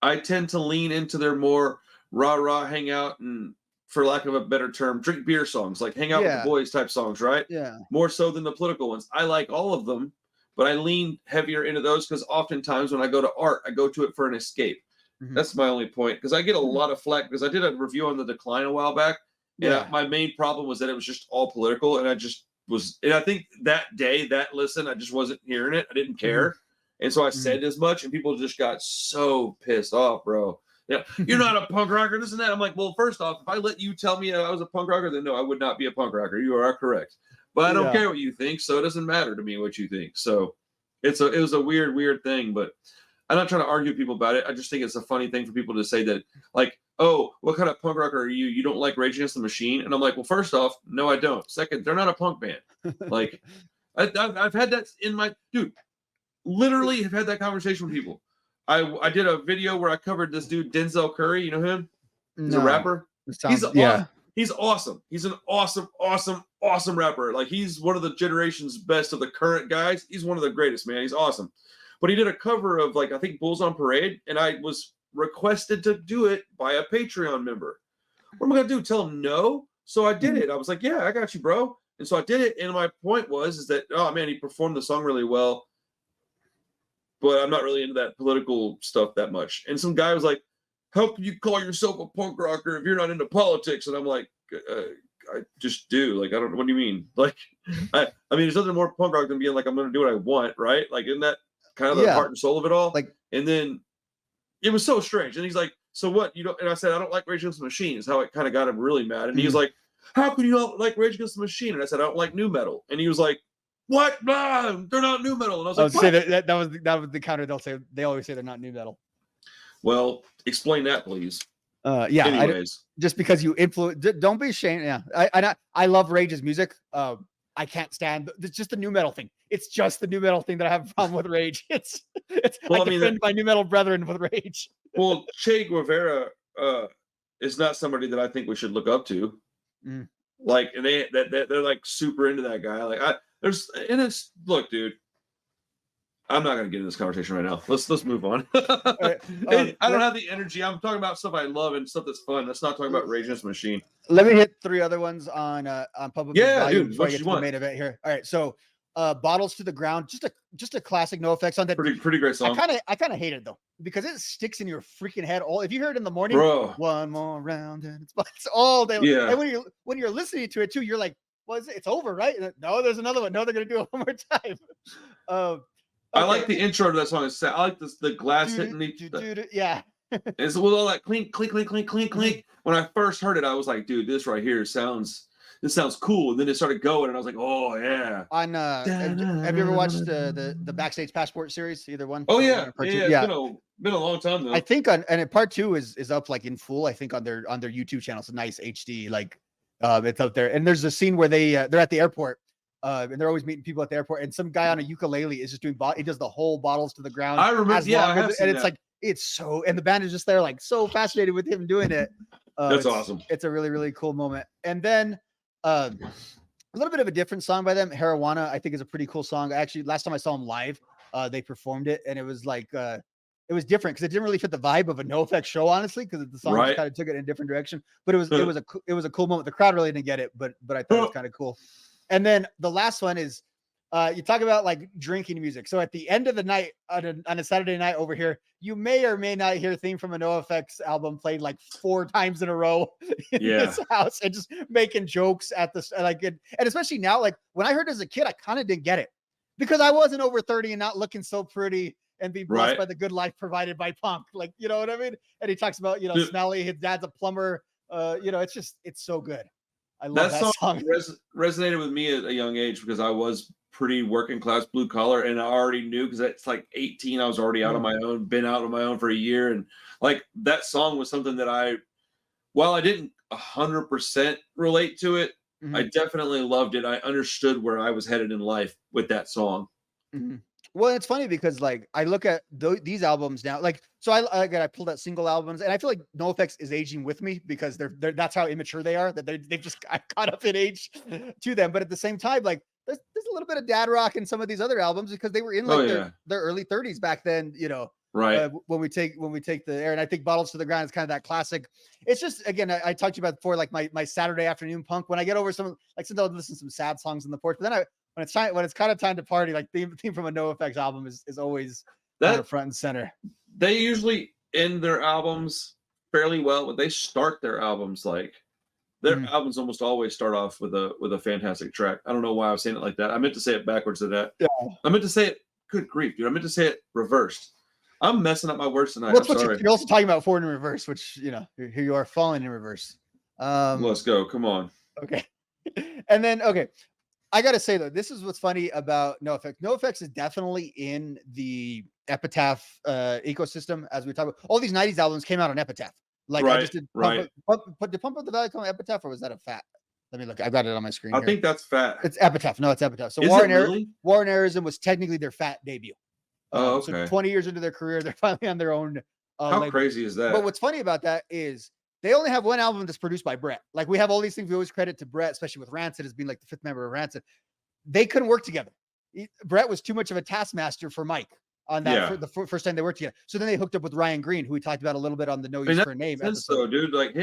I tend to lean into their more rah-rah, hang out, and for lack of a better term, drink beer songs, like hang out with the boys type songs, right? Yeah. More so than the political ones. I like all of them, but I lean heavier into those because oftentimes when I go to art, I go to it for an escape. That's my only point, because I get a lot of flack because I did a review on The Decline a while back, and my main problem was that it was just all political, and I just was, and I think that day, that listen, I just wasn't hearing it. I didn't care. And so I said as much, and people just got so pissed off, bro. Yeah, you're not a punk rocker, this and that. I'm like, well, first off, if I let you tell me I was a punk rocker, then no, I would not be a punk rocker. You are correct. But I don't care what you think, so it doesn't matter to me what you think. So it was a weird thing, but I'm not trying to argue with people about it. I just think it's a funny thing for people to say that, like, oh, what kind of punk rocker are you? You don't like Rage Against the Machine? And I'm like, well, first off, no, I don't. Second, they're not a punk band. Like, I've had that in my, dude, literally have had that conversation with people. I did a video where I covered this dude, Denzel Curry. You know him? He's a rapper. He's awesome. He's an awesome rapper. Like, he's one of the generation's best of the current guys. He's one of the greatest, man. He's awesome. But he did a cover of, like, I think Bulls on Parade, and I was requested to do it by a Patreon member. What am I gonna do? Tell him no? So I did it. I was like, yeah, I got you, bro. And so I did it. And my point was that, oh man, he performed the song really well, but I'm not really into that political stuff that much. And some guy was like, how can you call yourself a punk rocker if you're not into politics? And I'm like, I just do. Like, I don't know. What do you mean? Like, I mean, there's nothing more punk rock than being like, I'm going to do what I want, right? Like, isn't that kind of the heart and soul of it all? Like, and then it was so strange. And he's like, so what? You don't? And I said, I don't like Rage Against the Machine. Is how it kind of got him really mad. And he was like, how can you not like Rage Against the Machine? And I said, I don't like new metal. And he was like, what? Nah, they're not new metal. And I was like, that was the counter they'll say. They always say they're not new metal. Well, explain that, please. Anyways, just because you influence, don't be ashamed. Yeah, I love Rage's music. I can't stand. It's just the new metal thing. It's just the new metal thing that I have a problem with Rage. Well, I defend my new metal brethren with Rage. Well, Che Guevara is not somebody that I think we should look up to. Like, and they're like super into that guy. Like, look, dude. I'm not going to get into this conversation right now. Let's move on. Right. I don't have the energy. I'm talking about stuff I love and stuff that's fun. Let's not talk about Rage Against the Machine. Let me hit 3 other ones on Public Value before I get to the main event here. All right, so Bottles to the Ground, just a classic NOFX on that. Pretty great song. I kind of hate it though, because it sticks in your freaking head all. If you hear it in the morning, bro, one more round and it's all day. Yeah. And when you're listening to it too, you're like, well, it's over, right? No, there's another one. No, they're gonna do it one more time. I like the intro to that song. I like the glass hitting the yeah. It's with all that clink, clink, clink, clink, clink, clink. When I first heard it, I was like, dude, this right here sounds cool. And then it started going, and I was like, oh yeah. Have you ever watched the Backstage Passport series? Either one? Oh yeah. Yeah. It's been a long time though. I think part 2 is up like in full. I think on their YouTube channel. It's a nice HD, like it's up there. And there's a scene where they're at the airport. And they're always meeting people at the airport, and some guy on a ukulele is just doing he does the whole Bottles to the Ground. I remember, and it's like and the band is just there like so fascinated with him doing it. That's awesome. It's a really, really cool moment. And then A little bit of a different song by them. Marijuana, I think, is a pretty cool song. Actually, last time I saw them live, they performed it, and it was like it was different because it didn't really fit the vibe of a NoFX show, honestly, because the song just kind of took it in a different direction. But it was a cool moment. The crowd really didn't get it, but I thought it was kind of cool. And then the last one is you talk about like drinking music. So at the end of the night on a Saturday night over here, you may or may not hear theme from a NoFX album played like 4 times in a row in this house, and just making jokes at this and especially now, like when I heard it as a kid, I kind of didn't get it because I wasn't over 30 and not looking so pretty and be blessed by the good life provided by Punk. Like, you know what I mean? And he talks about, Smelly, his dad's a plumber. It's so good. I love that song. Resonated with me at a young age because I was pretty working class, blue collar, and I already knew because it's like 18, I was already out on my own, been out on my own for a year, and like that song was something that while I didn't 100% relate to it, I definitely loved it. I understood where I was headed in life with that song. Well, it's funny because like I look at these albums now, like so I pulled out single albums, and I feel like NoFX is aging with me because they're that's how immature they are, that they've just caught up in age to them. But at the same time, like there's a little bit of dad rock in some of these other albums because they were in like their early 30s back then, right? When we take the air, and I think Bottles to the Ground is kind of that classic. It's just, again, I talked to you about before, like my Saturday afternoon punk. When I get over sometimes I'll listen to some sad songs on the porch, but then when it's kind of time to party, like theme from a NoFX album is always kind of front and center. They usually end their albums fairly well, but they start their albums like their albums almost always start off with a fantastic track. I don't know why I was saying it like that. I meant to say it backwards to that. Yeah. I meant to say it. Good grief, dude! I meant to say it reversed. I'm messing up my words tonight. I'm sorry. You're also talking about Forward in Reverse, which here you are falling in reverse. Let's go. Come on. Okay. And then I gotta say though, this is what's funny about NoFX. NoFX is definitely in the Epitaph ecosystem, as we talk about. All these 90s albums came out on Epitaph. Like I just did did Pump Up the Valley come on Epitaph, or was that a Fat? Let me look. I've got it on my screen. I think that's Fat. It's Epitaph. No, it's Epitaph. So War and Arism was technically their Fat debut. So 20 years into their career, they're finally on their own. How label. Crazy is that? But what's funny about that is they only have one album that's produced by Brett. Like we have all these things we always credit to Brett, especially with Rancid as being like the 5th member of Rancid. They couldn't work together. Brett was too much of a taskmaster for Mike on that for the first time they worked together. So then they hooked up with Ryan Green, who we talked about a little bit on the No Use for a Name episode. So, dude, like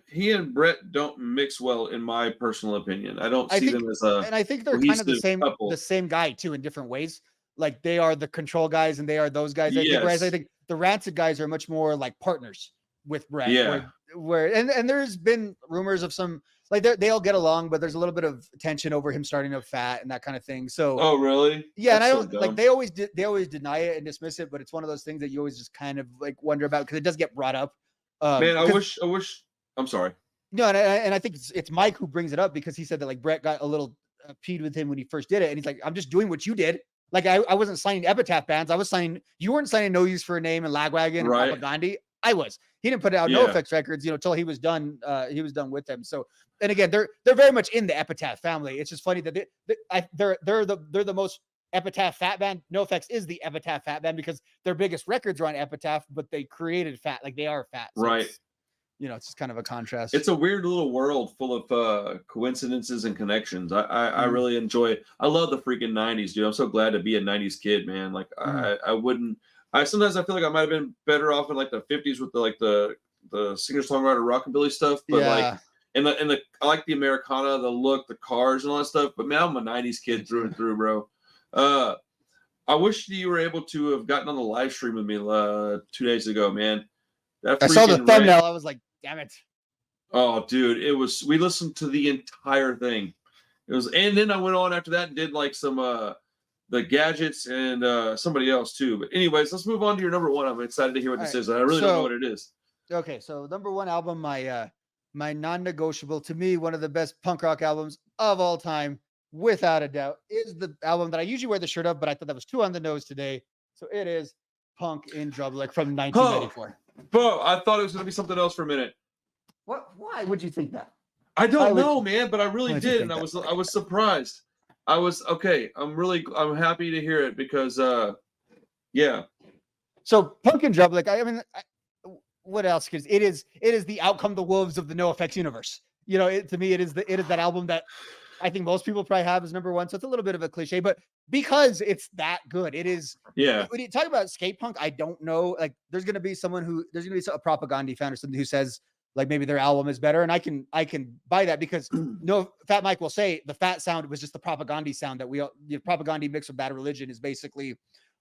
he and Brett don't mix well, in my personal opinion. I don't see them as and I think they're kind of the same guy too in different ways. Like they are the Control guys and they are those guys. Whereas I think the Rancid guys are much more like partners with Brett. Yeah. And there's been rumors of some, like they all get along, but there's a little bit of tension over him starting up Fat and that kind of thing. So oh really? Yeah, that's, and I don't like they always deny it and dismiss it, but it's one of those things that you always just kind of like wonder about because it does get brought up. Man, I wish I'm sorry. No, and I think it's Mike who brings it up because he said that like Brett got a little peed with him when he first did it, and he's like, I'm just doing what you did. Like I wasn't signing Epitaph bands. You weren't signing No Use for a Name and Lagwagon and Papa Gandhi. I was. He didn't put out NoFX records, until he was done. He was done with them. So, and again, they're very much in the Epitaph family. It's just funny that they're the most Epitaph Fat band. NoFX is the Epitaph Fat band because their biggest records are on Epitaph, but they created Fat, like they are Fat. So right. It's just kind of a contrast. It's a weird little world full of coincidences and connections. I really enjoy it. I love the freaking 90s, dude. I'm so glad to be a 90s kid, man. Like I wouldn't. Sometimes I feel like I might have been better off in like the 50s with the singer-songwriter rockabilly stuff, but like and I like the Americana, the look, the cars, and all that stuff. But man, I'm a 90s kid through and through, bro. I wish you were able to have gotten on the live stream with me 2 days ago, man. I saw the thumbnail. I was like, damn it. Oh, dude, we listened to the entire thing. And then I went on after that and did like some the Gadgets and somebody else too. But anyways, let's move on to your number one. I'm excited to hear what this is. I really don't know what it is. Okay, so number one album, my non-negotiable, to me, one of the best punk rock albums of all time, without a doubt, is the album that I usually wear the shirt of, but I thought that was too on the nose today. So it is Punk in Drublic from 1994. Bro, I thought it was going to be something else for a minute. What? Why would you think that? I don't know, man, but I really did, and I was surprised. I was okay. I'm happy to hear it because, yeah. So Punk in Drublic. I mean, what else? Because it is the Outcome the Wolves of the NoFX universe. you know, to me, it is that album that I think most people probably have as number one. So it's a little bit of a cliche, but because it's that good, it is. Yeah. When you talk about skate punk, I don't know. Like, there's going to be a Propaganda fan or something who says like maybe their album is better, and I can buy that because no, Fat Mike will say the Fat sound was just the Propaganda sound that the Propaganda mixed with Bad Religion is basically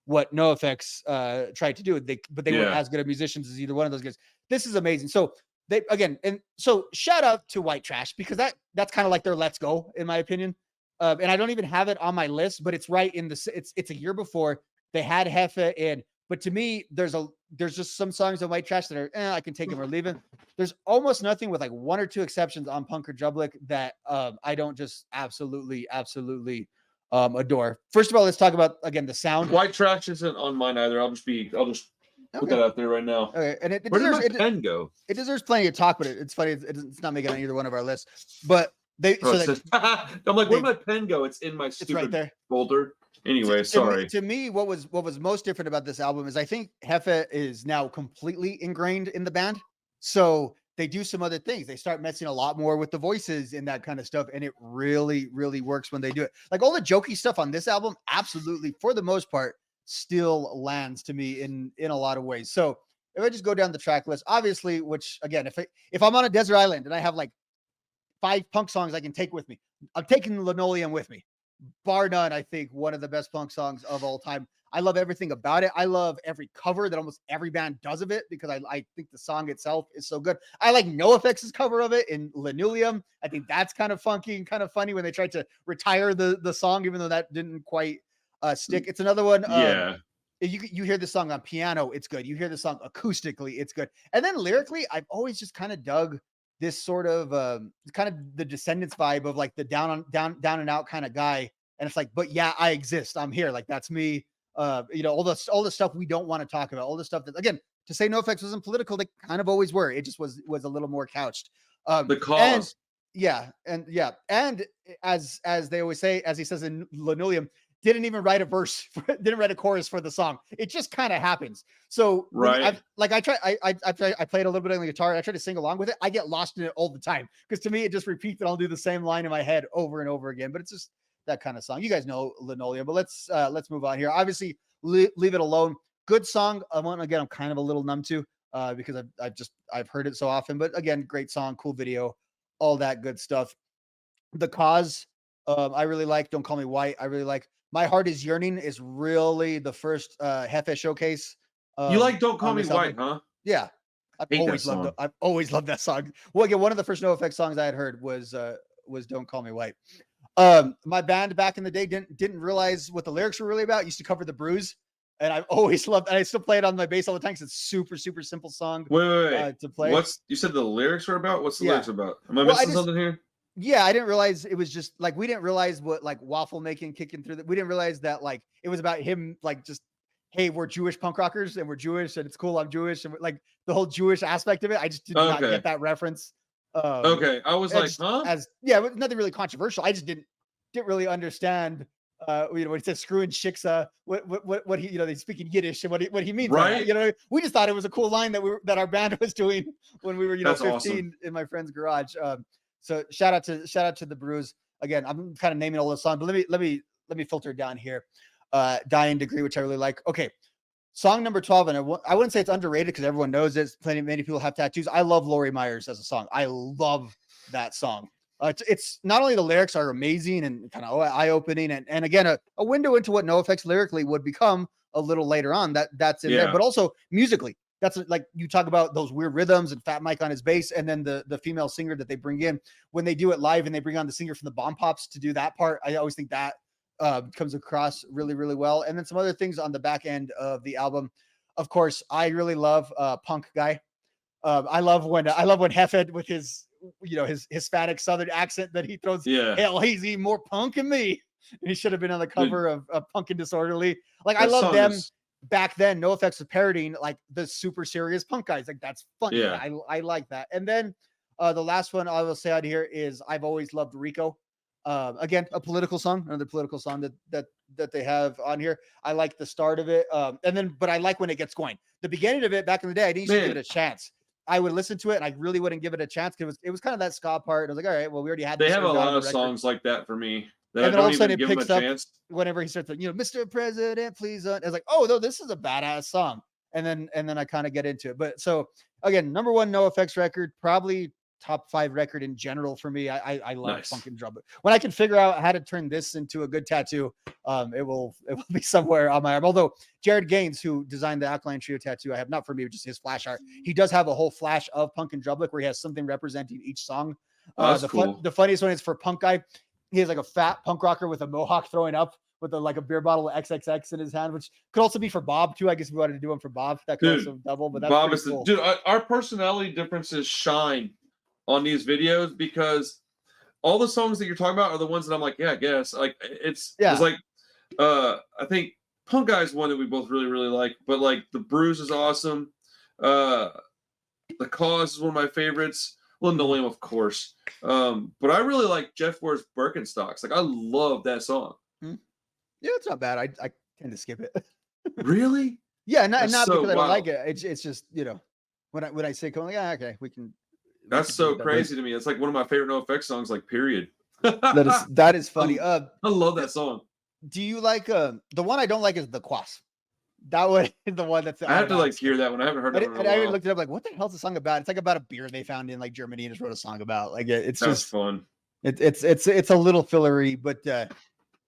what NOFX tried to do. But they weren't as good of musicians as either one of those guys. This is amazing. So they again, and so shout out to White Trash because that's kind of like their Let's Go in my opinion. And I don't even have it on my list, but it's right in it's a year before they had Hefe in. But to me, there's just some songs on White Trash that are I can take them or leave them. There's almost nothing with like one or two exceptions on Punk or Drublic that I don't just absolutely adore. First of all, let's talk about again the sound. White Trash isn't on mine either. I'll just put that out there right now. Okay, and where did my pen go? It deserves plenty of talk, but it's funny. It's not making it on either one of our lists. But I'm like, where'd my pen go? It's in my stupid right there. folder. Anyway, sorry. To me, what was most different about this album is I think Hefe is now completely ingrained in the band. So they do some other things. They start messing a lot more with the voices and that kind of stuff. And it really, really works when they do it. Like all the jokey stuff on this album, absolutely, for the most part, still lands to me in a lot of ways. So if I just go down the track list, obviously, which again, if I'm on a desert island and I have like 5 punk songs I can take with me, I'm taking Linoleum with me. Bar none, I think one of the best punk songs of all time. I love everything about it. I love every cover that almost every band does of it because I think the song itself is so good. I like NOFX's cover of it in Linoleum. I think that's kind of funky and kind of funny when they tried to retire the song, even though that didn't quite stick. It's another one. Yeah. You hear the song on piano, it's good. You hear the song acoustically, it's good. And then lyrically, I've always just kind of dug this sort of kind of the Descendants vibe of like the down and out kind of guy. And it's like, but yeah, I exist. I'm here. Like that's me. You know, all the stuff we don't want to talk about, all the stuff that again, to say NOFX wasn't political, they kind of always were. It just was a little more couched. The cause. And as they always say, as he says in Linoleum, didn't even write a verse, didn't write a chorus for the song. It just kind of happens. So right. I played a little bit on the guitar. I try to sing along with it. I get lost in it all the time because to me, it just repeats and I'll do the same line in my head over and over again, but it's just that kind of song. You guys know Linoleum, but let's move on here. Obviously Leave It Alone. Good song. Again, I'm kind of a little numb to because I've heard it so often, but again, great song, cool video, all that good stuff. The Cause. I really like Don't Call Me White. I really like My Heart Is Yearning is really the first Hefe showcase. You like Don't Call Me White, huh? Yeah. I've always loved that song. Well, again, one of the first NOFX songs I had heard was Don't Call Me White. My band back in the day didn't realize what the lyrics were really about. Used to cover The Bruise, and I've always loved, and I still play it on my bass all the time because it's super, super simple song. Wait. To play. You said the lyrics were about? What's the lyrics about? Am I missing something here? Yeah, I didn't realize it was just like we didn't realize what like waffle making kicking through. We didn't realize that like it was about him like just hey, we're Jewish punk rockers and we're Jewish and it's cool. I'm Jewish and like the whole Jewish aspect of it. I just did not get that reference. Okay, I was like, huh? Nothing really controversial. I just didn't really understand. When he says screwing shiksa, what he they speak in Yiddish and what he means. Right. We just thought it was a cool line that our band was doing when we were 15 awesome. in my friend's garage. So shout out to The Bruise. Again, I'm kind of naming all the songs, but let me filter down here. Dying Degree, which I really like. Okay. Song number 12, and I wouldn't say it's underrated because everyone knows it. Many people have tattoos. I love Lori Myers as a song. I love that song. It's not only the lyrics are amazing and kind of eye-opening, and again, a window into what NOFX lyrically would become a little later on. That's in there, but also musically. That's like you talk about those weird rhythms and Fat Mike on his bass, and then the female singer that they bring in when they do it live, and they bring on the singer from the Bomb Pops to do that part. I always think that comes across really, really well. And then some other things on the back end of the album. Of course, I really love Punk Guy. I love when Hefed with his his Hispanic Southern accent that he throws. Hell, he's even more punk than me. He should have been on the cover of Punk and Disorderly. Like I love them. Back then, NOFX was parodying like the super serious punk guys. Like that's funny. Yeah. I like that. And then the last one I will say out here is I've always loved Rico. Again, a political song, another political song that they have on here. I like the start of it. But I like when it gets going. The beginning of it back in the day, I didn't used to give it a chance. I would listen to it and I really wouldn't give it a chance because it was kind of that ska part. I was like, all right, well, we already had. They this have a early on lot in of the record. songs like that for me that And I then all don't of a sudden even it give them a picks up chance. whenever he starts, Mr. President, please. I was like, oh no, this is a badass song. And then I kind of get into it. But so again, number one NOFX record, probably top 5 record in general for me. I love Nice. Punk and Drum. When I can figure out how to turn this into a good tattoo, it will be somewhere on my arm. Although Jared Gaines, who designed the Alkaline Trio tattoo, I have not for me, just his flash art. He does have a whole flash of Punk and Drublic where he has something representing each song. That's cool. The funniest one is for Punk Guy. He has like a fat punk rocker with a mohawk throwing up with like a beer bottle of XXX in his hand, which could also be for Bob too. I guess if we wanted to do one for Bob, that could also double. But that's Bob pretty cool. Our personality differences shine on these videos because all the songs that you're talking about are the ones that I'm like, yeah, I guess. Like it's like I think Punk Guy is one that we both really, really like, but like The Bruise is awesome. The Cause is one of my favorites. Linoleum, of course. But I really like Jeff Wears Birkenstocks. Like I love that song. Yeah, it's not bad. I tend to skip it. Really? Yeah, not so because I don't like it. It's just, when I say, like, yeah, okay, we can. That's so crazy to me. It's like one of my favorite NoFX songs, like period. that is funny. I love that song. Do you like the one I don't like is the Quas? That one is the one that's. I have to like hear that one. I haven't heard that one. I looked it up. Like, what the hell's the song about? It's like about a beer they found in like Germany and just wrote a song about. Like, it's That's just fun. It's a little fillery, but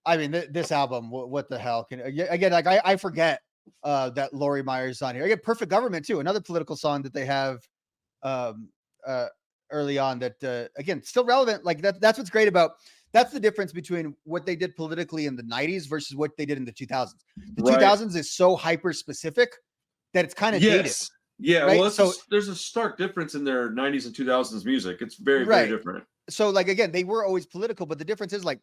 I mean, this album, what the hell? Again, like I forget that Lori Meyer's on here. I get Perfect Government too, another political song that they have early on that again still relevant. Like that's what's great about. That's the difference between what they did politically in the 90s versus what they did in the 2000s. The 2000s is so hyper specific that it's kind of dated. Yeah, right? Well, there's a stark difference in their 90s and 2000s music. It's very, very different. So, like, again, they were always political, but the difference is, like,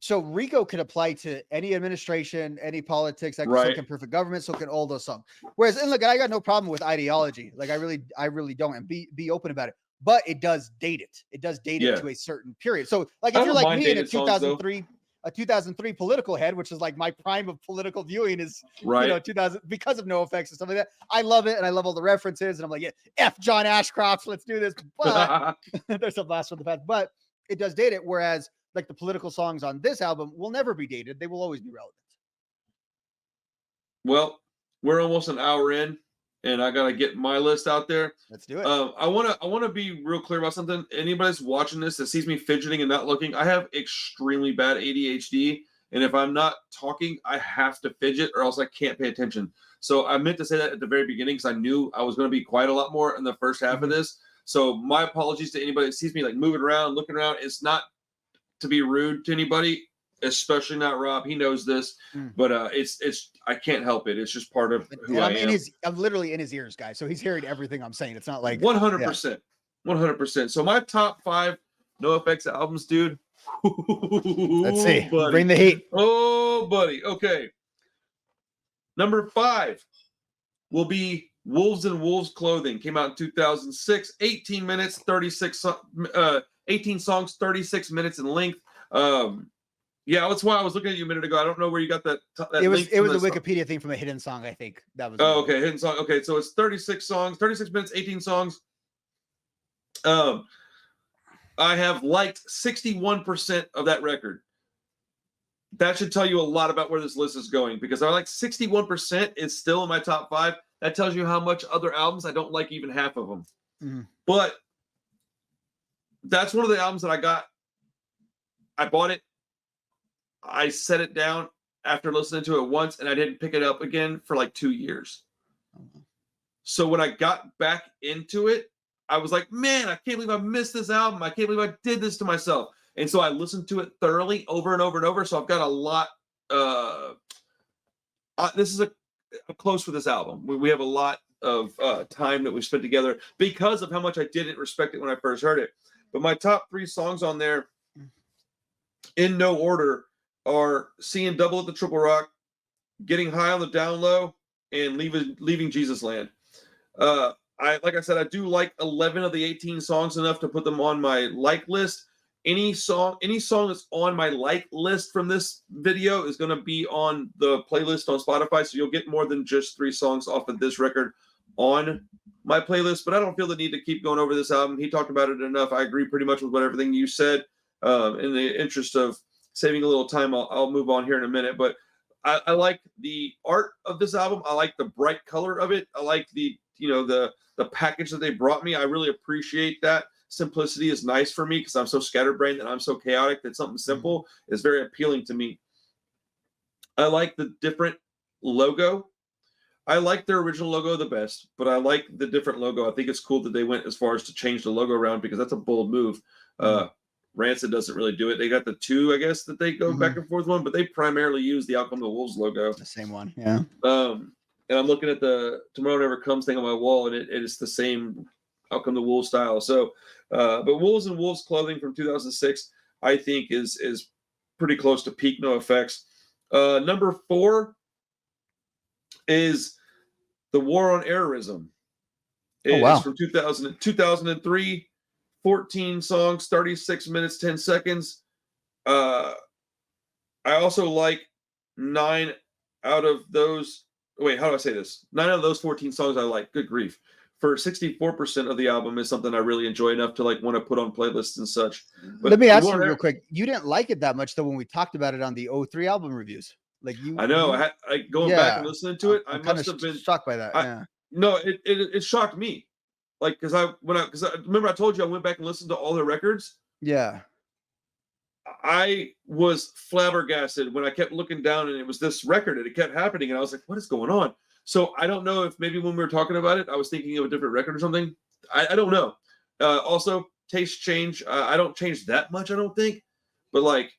so Rico could apply to any administration, any politics, like so can Perfect Government, so can all those songs. Whereas, and look, I got no problem with ideology. Like, I really don't, and be open about it. But it does date it. It does date it to a certain period. So, like, if you're like me in a 2003 political head, which is like my prime of political viewing is 2000 because of NoFX and stuff like that. I love it and I love all the references and I'm like, yeah, F John Ashcroft, let's do this. But there's a blast from the past. But it does date it. Whereas like the political songs on this album will never be dated. They will always be relevant. Well, we're almost an hour in. And I gotta get my list out there. Let's do it. I wanna be real clear about something. Anybody that's watching this that sees me fidgeting and not looking, I have extremely bad ADHD, and if I'm not talking, I have to fidget or else I can't pay attention. So I meant to say that at the very beginning because I knew I was going to be quiet a lot more in the first half of this. So my apologies to anybody that sees me like moving around, looking around. It's not to be rude to anybody, especially not Rob. He knows this, but it's I can't help it. It's just part of who I am. I'm literally in his ears, guys. So he's hearing everything I'm saying. It's not like 100%, 100%. So my top 5 NoFX albums, dude. Let's see. Buddy. Bring the heat. Oh, buddy. Okay. Number 5 will be Wolves in Wolves Clothing. Came out in 2006. 18 minutes, 18 songs, 36 minutes in length. Yeah, that's why I was looking at you a minute ago. I don't know where you got that. It was a Wikipedia thing from a hidden song, I think. That was. Oh, okay, hidden song. Okay, so it's 36 songs, 36 minutes, 18 songs. I have liked 61% of that record. That should tell you a lot about where this list is going because I like 61% is still in my top 5. That tells you how much other albums I don't like even half of them. Mm-hmm. But that's one of the albums that I bought it. I set it down after listening to it once, and I didn't pick it up again for like 2 years. So when I got back into it, I was like, man, I can't believe I missed this album. I can't believe I did this to myself. And so I listened to it thoroughly over and over and over. So I've got a lot. This is a close for this album. We have a lot of time that we spent together because of how much I didn't respect it when I first heard it. But my top 3 songs on there, in no order, are Seeing Double at the Triple Rock, Getting High on the Down Low, and Leaving Jesus Land. Like I said, I do like 11 of the 18 songs enough to put them on my like list. Any song that's on my like list from this video is going to be on the playlist on Spotify, so you'll get more than just 3 songs off of this record on my playlist, but I don't feel the need to keep going over this album. He talked about it enough. I agree pretty much with everything you said. In the interest of saving a little time, I'll move on here in a minute. But I like the art of this album. I like the bright color of it. I like the package that they brought me. I really appreciate that. Simplicity is nice for me because I'm so scatterbrained and I'm so chaotic that something simple is very appealing to me. I like the different logo. I like their original logo the best, but I like the different logo. I think it's cool that they went as far as to change the logo around because that's a bold move. Rancid doesn't really do it. They got the two, I guess, that they go back and forth on, but they primarily use the Outcome the Wolves logo. The same one, yeah. And I'm looking at the Tomorrow Never Comes thing on my wall, and it is the same Outcome the Wolves style. So, but Wolves and Wolves clothing from 2006, I think is pretty close to peak NOFX. Number 4 is The War on Errorism. It's from 2003, 14 songs, 36 minutes, 10 seconds. I also like 9 out of those. Wait, how do I say this? 9 out of those 14 songs I like. Good grief. For 64% of the album is something I really enjoy enough to like want to put on playlists and such. But let me ask you real quick. You didn't like it that much though when we talked about it on the 03 album reviews. Like I know. I going back and listening to it, I must have been shocked by that. No, it shocked me. Like because I remember I told you I went back and listened to all their records. Yeah. I was flabbergasted when I kept looking down and it was this record and it kept happening and I was like, what is going on? So I don't know if maybe when we were talking about it, I was thinking of a different record or something. I don't know. Also, taste change. I don't change that much, I don't think. But like,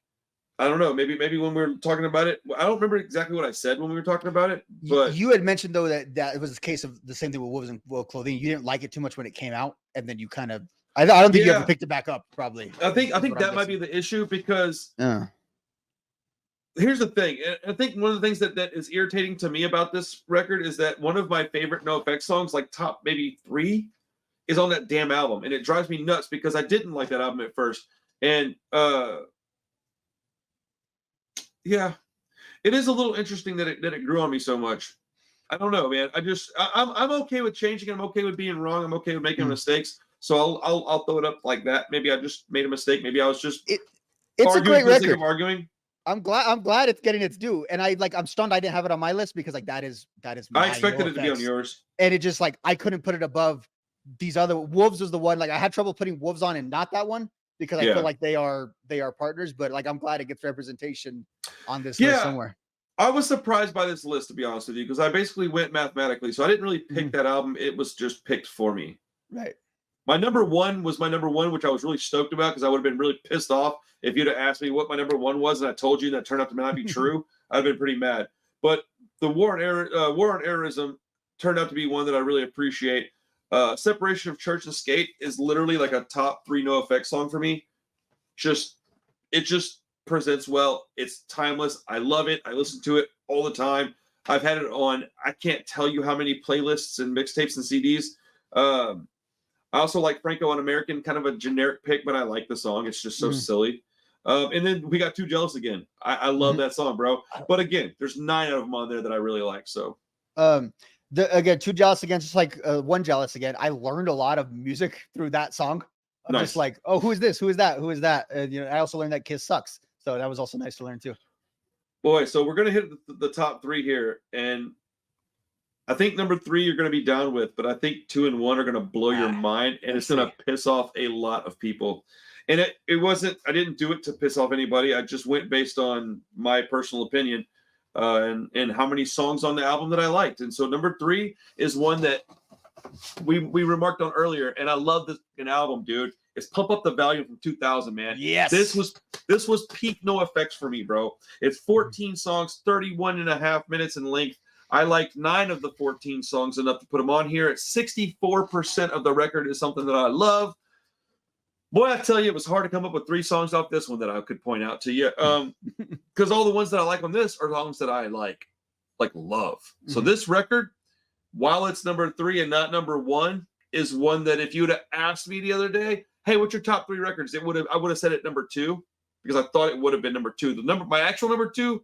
I don't know. Maybe when we were talking about it, I don't remember exactly what I said when we were talking about it. But you had mentioned though that it was a case of the same thing with Wolves and Wolf Clothing. You didn't like it too much when it came out, and then you kind of. I don't think you ever picked it back up. Probably. I think that might be the issue because. Here's the thing. I think one of the things that is irritating to me about this record is that one of my favorite NOFX songs, like top maybe 3, is on that damn album. And it drives me nuts because I didn't like that album at first. And yeah, it is a little interesting that it grew on me so much. I don't know, man. I'm okay with changing. I'm okay with being wrong. I'm okay with making mistakes. So I'll throw it up like that. Maybe I just made a mistake. Maybe I was just it's a great record. Of arguing. I'm glad it's getting its due. And I'm stunned I didn't have it on my list because like that is I expected it to be on yours. And it just like I couldn't put it above these other. Wolves was the one like I had trouble putting Wolves on and not that one because I feel like they are partners, but like I'm glad it gets representation on this list somewhere. I was surprised by this list to be honest with you because I basically went mathematically. So I didn't really pick that album. It was just picked for me. Right. My number 1 was my number 1, which I was really stoked about because I would have been really pissed off if you'd have asked me what my number 1 was and I told you and that turned out to not be true. I'd have been pretty mad. But the War on Errorism turned out to be one that I really appreciate. Separation of Church and Skate is literally like a top 3 NOFX song for me. It just presents well. It's timeless. I love it. I listen to it all the time. I've had it on. I can't tell you how many playlists and mixtapes and CDs. I also like Franco on American, kind of a generic pick, but I like the song. It's just so silly. And then we got Too Jealous Again. I love that song, bro. But again, there's 9 of them on there that I really like. So, again, Too Jealous Again, just like One Jealous Again. I learned a lot of music through that song. I'm just like, oh, who is this? Who is that? Who is that? I also learned that Kiss sucks. So that was also nice to learn too. Boy, so we're gonna hit the top 3 here, and I think number 3 you're going to be down with, but I think 2 and 1 are going to blow your mind, and it's going to piss off a lot of people. And it wasn't. I didn't do it to piss off anybody. I just went based on my personal opinion and how many songs on the album that I liked. And so number 3 is one that we remarked on earlier, and I love this album, dude. It's Pump Up the Volume from 2000, man. Yes. This was peak NOFX for me, bro. It's 14 songs, 31 and a half minutes in length. I liked 9 of the 14 songs enough to put them on here. At 64% of the record is something that I love. Boy, I tell you, it was hard to come up with 3 songs off this one that I could point out to you. Because all the ones that I like on this are songs that I like love. So this record, while it's number 3 and not number 1, is one that if you would have asked me the other day, hey, what's your top 3 records? I would have said it number 2 because I thought it would have been number 2. My actual number 2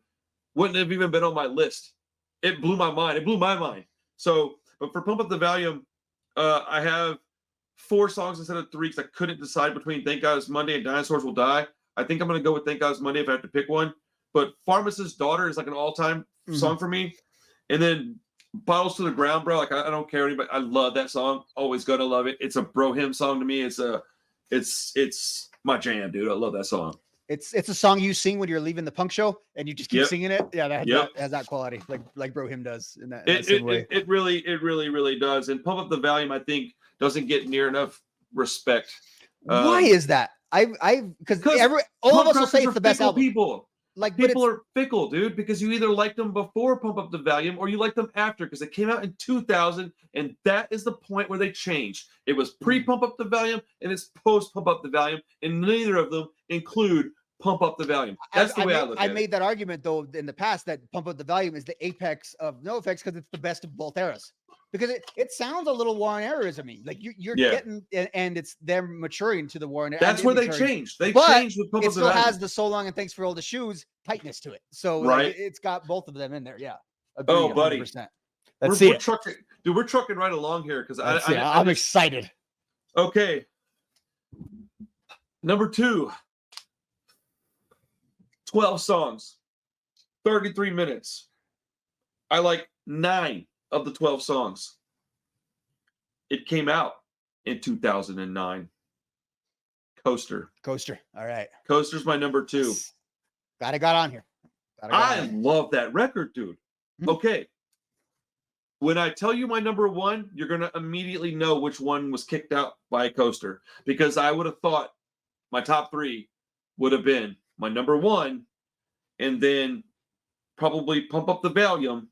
wouldn't have even been on my list. It blew my mind. So, But for Pump Up the Volume, I have 4 songs instead of 3 because I couldn't decide between Thank God It's Monday and Dinosaurs Will Die. I think I'm going to go with Thank God It's Monday if I have to pick one. But Pharmacist's Daughter is like an all-time song for me. And then Bottles to the Ground, bro. Like I don't care anybody. I love that song. Always gonna love it. It's a bro hymn song to me. It's my jam, dude. I love that song. It's a song you sing when you're leaving the punk show and you just keep singing it. Yeah, that has that quality, like Bro Him does in that same way. It really does. And Pump Up the Volume, I think, doesn't get near enough respect. Why is that? Because all of us will say it's the best album. People are fickle, dude, because you either liked them before Pump Up the Volume or you liked them after, because they came out in 2000, and that is the point where they changed. It was pre-Pump Up the Volume and it's post-Pump Up the Volume, and neither of them include Pump Up the Volume. That's the way I look at it. I made that argument, though, in the past that Pump Up the Volume is the apex of NOFX because it's the best of both eras. Because it sounds a little Warren Errors to me. Like you're getting, and it's them maturing to the Warren. That's where they changed. They changed with Pump Up the Volume. It still has the So Long and Thanks for All the Shoes tightness to it. So like, it's got both of them in there. Yeah. Agree, oh, buddy. 100%. We're trucking, dude. We're trucking right along here because I'm excited. Okay. Number 2. 12 songs, 33 minutes. I like 9 of the 12 songs. It came out in 2009. Coaster. All right. Coaster's my number 2. Got on here. I love that record, dude. Okay. When I tell you my number 1, you're going to immediately know which one was kicked out by Coaster, because I would have thought my top 3 would have been my number 1 and then probably Pump Up the Volume.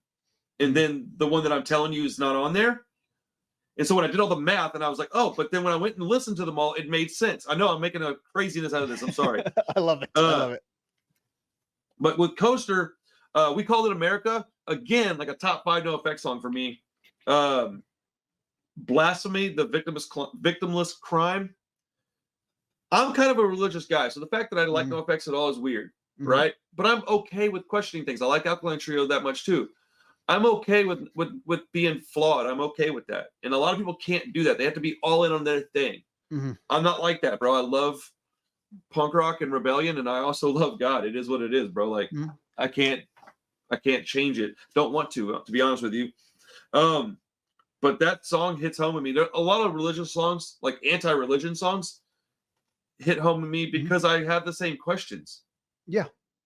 And then the one that I'm telling you is not on there. And so when I did all the math and I was like, oh, but then when I went and listened to them all, it made sense. I know I'm making a craziness out of this. I'm sorry. I love it. I love it. But with Coaster, we called it America. Again, like a top 5 NOFX song for me. Blasphemy, the victimless crime. I'm kind of a religious guy. So the fact that I like NOFX at all is weird, right? But I'm okay with questioning things. I like Alkaline Trio that much too. I'm okay with being flawed. I'm okay with that. And a lot of people can't do that. They have to be all in on their thing. I'm not like that, bro. I love punk rock and rebellion, and I also love God. It is what it is, bro. Like I can't change it. Don't want to be honest with you. But that song hits home with me. There are a lot of religious songs, like anti-religion songs, hit home with me because I have the same questions. Yeah.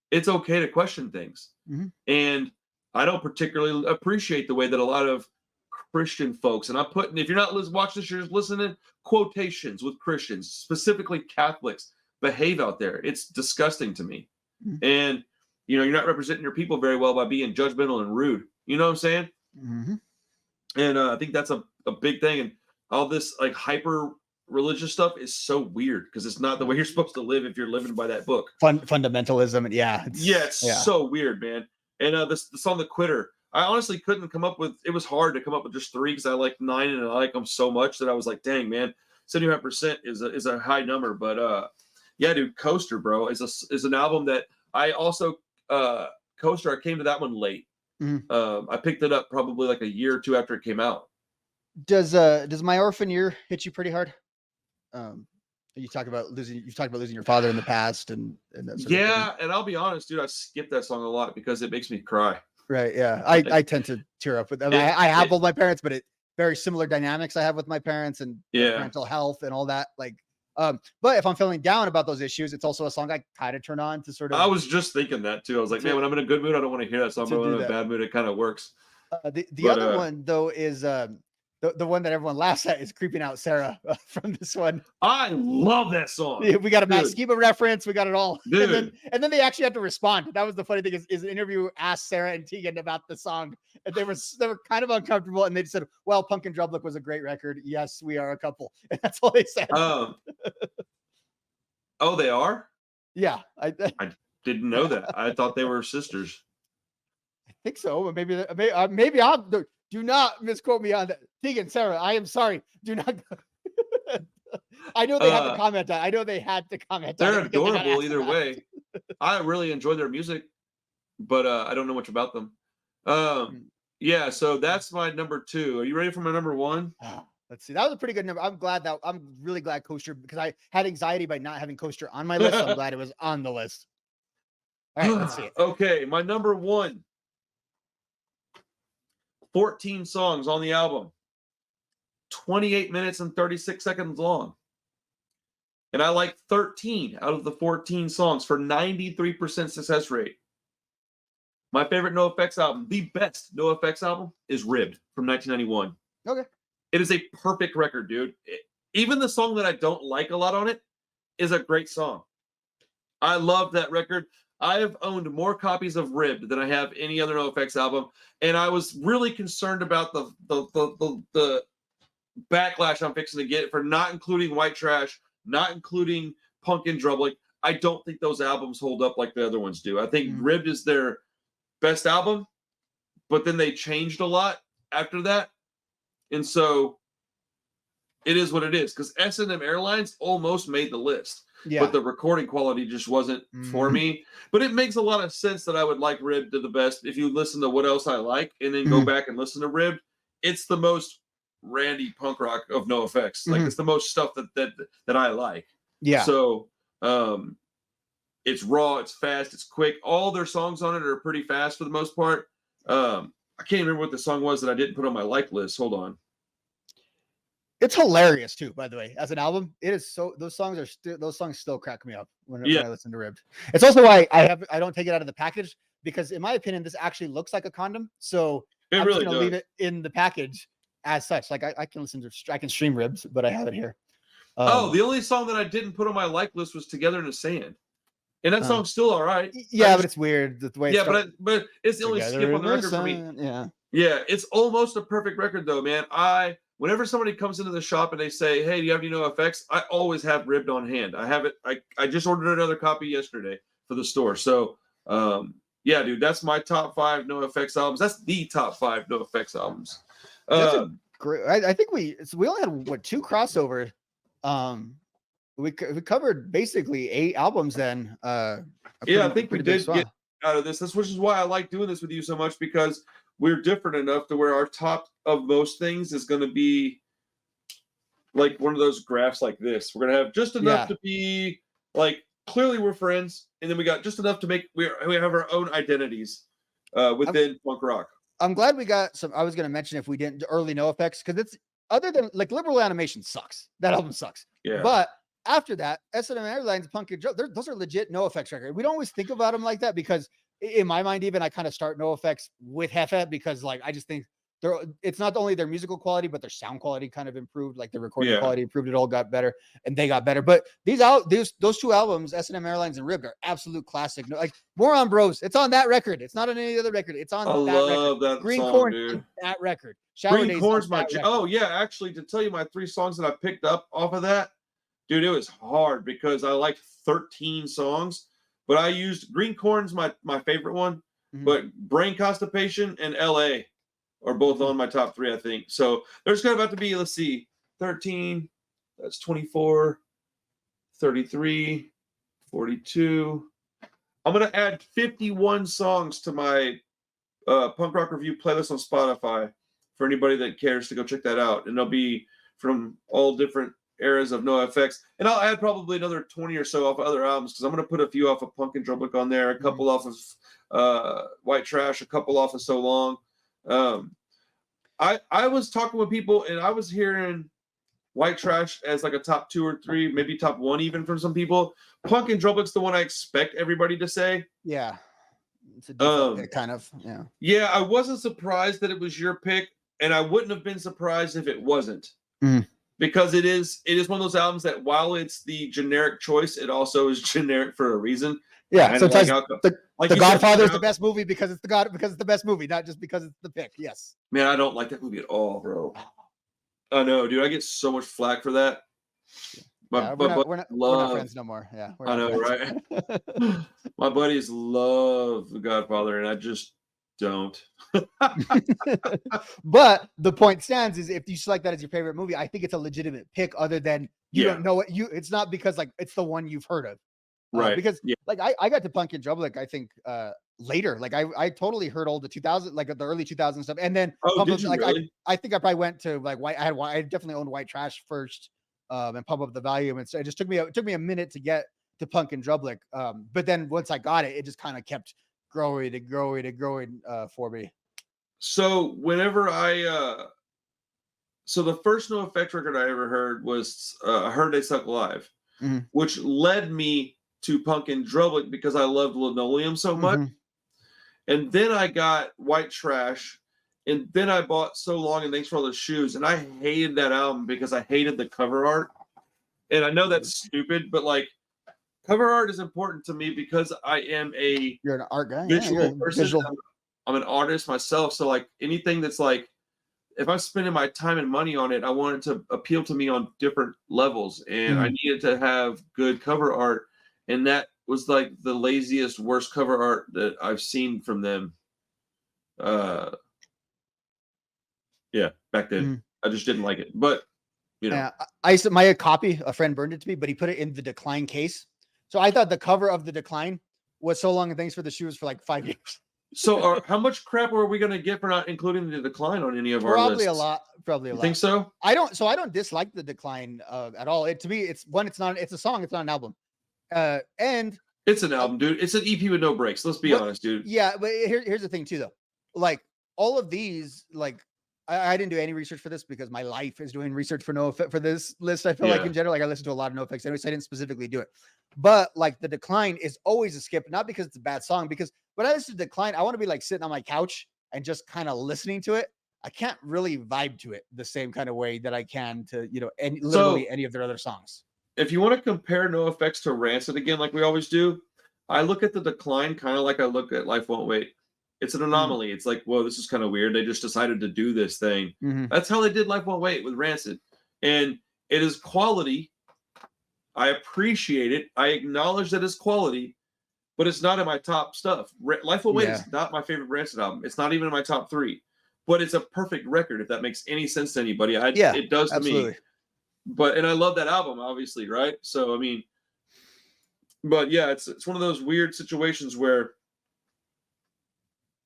It's okay to question things. And I don't particularly appreciate the way that a lot of Christian folks, and I'm putting, if you're not watching this, you're just listening, quotations with Christians, specifically Catholics, behave out there. It's disgusting to me. And, you know, you're not representing your people very well by being judgmental and rude. You know what I'm saying? And I think that's a big thing. And all this like hyper religious stuff is so weird because it's not the way you're supposed to live if you're living by that book. Fundamentalism. It's so weird, man. And the song The Quitter, I honestly couldn't come up with, it was hard to come up with just 3 because I like 9 and I like them so much that I was like, dang, man, 75% is a high number. But yeah, dude, Coaster, bro, is an album that I also, Coaster, I came to that one late. I picked it up probably like a year or 2 after it came out. Does My Orphan Year hit you pretty hard? You've talked about losing your father in the past and that sort of thing. And I'll be honest, dude, I skip that song a lot because it makes me cry. Right. Yeah. I tend to tear up with them. I have both my parents, but very similar dynamics I have with my parents and parental health and all that. Like, but if I'm feeling down about those issues, it's also a song I kind of turn on to sort of. I was just thinking that too. I was like, man, when I'm in a good mood, I don't want to hear that song. But when I'm in a bad mood, it kind of works. The other one though is the one that everyone laughs at is Creeping Out Sarah from this one. I love that song. Yeah, we got a Matt Skiba reference. We got it all. Dude. And then they actually had to respond. That was the funny thing is an interview asked Sarah and Tegan about the song. And they were kind of uncomfortable. And they said, well, Punk and Drublick was a great record. Yes, we are a couple. And that's all they said. Oh, they are? Yeah. I didn't know that. I thought they were sisters. I think so. But maybe I'm... Do not misquote me on that. Tegan, Sarah, I am sorry. Do not. I know they had to comment on. I know they had to comment. They're adorable either way. I really enjoy their music, but I don't know much about them. Yeah, so that's my number 2. Are you ready for my number 1? Let's see. That was a pretty good number. I'm really glad Coaster, because I had anxiety by not having Coaster on my list. So I'm glad it was on the list. All right, let's see it. Okay, my number 1. 14 songs on the album. 28 minutes and 36 seconds long. And I like 13 out of the 14 songs for 93% success rate. My favorite NOFX album, the best NOFX album, is Ribbed from 1991. Okay. It is a perfect record, dude. Even the song that I don't like a lot on it is a great song. I love that record. I have owned more copies of Ribbed than I have any other NOFX album, and I was really concerned about the backlash I'm fixing to get for not including White Trash, not including Punk and Drublick. I don't think those albums hold up like the other ones do. I think Ribbed is their best album, but then they changed a lot after that. And so it is what it is, because S&M Airlines almost made the list. Yeah. But the recording quality just wasn't for me. But it makes a lot of sense that I would like Ribbed to the best. If you listen to What Else I Like and then go back and listen to Ribbed, it's the most Randy punk rock of NOFX. Like it's the most stuff that I like. Yeah. So it's raw, it's fast, it's quick. All their songs on it are pretty fast for the most part. I can't remember what the song was that I didn't put on my like list. Hold on. It's hilarious too, by the way. As an album, it is so. Those songs still crack me up when I listen to Ribbed. It's also why I don't take it out of the package, because in my opinion, this actually looks like a condom. So I'm really gonna leave it in the package as such. Like I can stream Ribbed, but I have it here. The only song that I didn't put on my like list was Together in the Sand. And that song's still all right. Yeah, but it's weird the way. Yeah, but it's the only skip on the record for me. Yeah, it's almost a perfect record though, man. Whenever somebody comes into the shop and they say, "Hey, do you have any NOFX?" I always have Ribbed on hand. I have it. I just ordered another copy yesterday for the store. So, yeah, dude, that's my top 5 NOFX albums. That's the top 5 NOFX albums. Great. I think we only had 2 crossovers. We covered basically 8 albums then. I think we did get out of this, which is why I like doing this with you so much, because we're different enough to where our top of most things is going to be like one of those graphs like this. We're going to have just enough to be like, clearly we're friends, and then we got just enough to make we have our own identities within punk rock. I'm glad we got some. I was going to mention, if we didn't, early NOFX, because it's, other than like Liberal Animation sucks. That album sucks. Yeah. But after that, S&M Airlines, Punk and Joe, those are legit NOFX records. We don't always think about them like that, because in my mind, even I kind of start NOFX with Hefe, because like I just think it's not only their musical quality, but their sound quality kind of improved. Like the recording quality improved. It all got better, and they got better. But those 2 albums, S&M Airlines and Ribbed, are absolute classic. Like Moron Bros, it's on that record. It's not on any other record. It's on that record. I love that Green song, Corn, dude. That record. Green Corn's my actually, to tell you my 3 songs that I picked up off of that, dude, it was hard because I like 13 songs, but I used Green Corn's my favorite one, but Brain Constipation and LA are both on my top 3, I think. So there's going to about to be, let's see, 13, that's 24, 33, 42. I'm going to add 51 songs to my Punk Rock Review playlist on Spotify for anybody that cares to go check that out. And they'll be from all different eras of NOFX. And I'll add probably another 20 or so off of other albums, because I'm going to put a few off of Punk and Drublick on there, a couple off of White Trash, a couple off of So Long. I was talking with people, and I was hearing White Trash as like a top 2 or 3, maybe top 1 even from some people. Punk and Drublick's the one I expect everybody to say. Yeah. It's a default pick, kind of. Yeah. Yeah, I wasn't surprised that it was your pick, and I wouldn't have been surprised if it wasn't. Because it is one of those albums that, while it's the generic choice, it also is generic for a reason. Yeah, sometimes the Godfather is the best movie because it's the best movie, not just because it's the pick. Yes. Man, I don't like that movie at all, bro. I know, dude. I get so much flack for that. We're not friends no more. Yeah, I know, right? My buddies love The Godfather, and I just don't. But the point stands is, if you select that as your favorite movie, I think it's a legitimate pick. Other than you don't know it, it's not because like it's the one you've heard of. Right. Because Yeah. like I got to Punk in Drublic, I think later. Like I totally heard all the 2000, like the early 2000 stuff, and then Did you like really? I think I probably went to like I definitely owned White Trash first, and Pump Up the Volume, and so it just took me a minute to get to Punk in Drublic. But then once I got it, it just kind of kept growing and growing and growing for me. So whenever so the first NoFX record I ever heard was I Heard They Suck Live, which led me to Punk in Drublic because I loved Linoleum so much. And then I got White Trash, and then I bought So Long and Thanks for All the Shoes, and I hated that album because I hated the cover art. And I know that's stupid, but like cover art is important to me because I am You're an art guy, visual person. Visual. I'm an artist myself, so like anything that's like, if I'm spending my time and money on it, I want it to appeal to me on different levels, and I needed to have good cover art, and that was like the laziest, worst cover art that I've seen from them. Yeah, back then I just didn't like it, but you know, my copy, a friend burned it to me, but he put it in the Decline case. So I thought the cover of the Decline was So Long and Thanks for the Shoes for like 5 years. So how much crap are we going to get for not including the Decline on any of our lists? Probably a lot. You think so? I don't dislike the Decline at all. To me, it's a song, it's not an album. And it's an album, dude. It's an EP with no breaks. Let's be honest, dude. Yeah, but here's the thing too, though. Like all of these, like I didn't do any research for this because my life is doing research for this list. I feel like in general, like I listen to a lot of NoFX anyway, so I didn't specifically do it. But like the Decline is always a skip, not because it's a bad song, because when I listen to Decline, I want to be like sitting on my couch and just kind of listening to it. I can't really vibe to it the same kind of way that I can to, literally any of their other songs. If you want to compare NoFX to Rancid again, like we always do, I look at the Decline kind of like I look at Life Won't Wait. It's an anomaly. It's like, whoa, this is kind of weird. They just decided to do this thing. That's how they did Life Won't Wait with Rancid. And it is quality. I appreciate it. I acknowledge that it's quality, but it's not in my top stuff. Life Won't Wait is not my favorite Rancid album. It's not even in my top 3. But it's a perfect record, if that makes any sense to anybody. It does to me. And I love that album, obviously, right? So, I mean, but yeah, it's one of those weird situations where,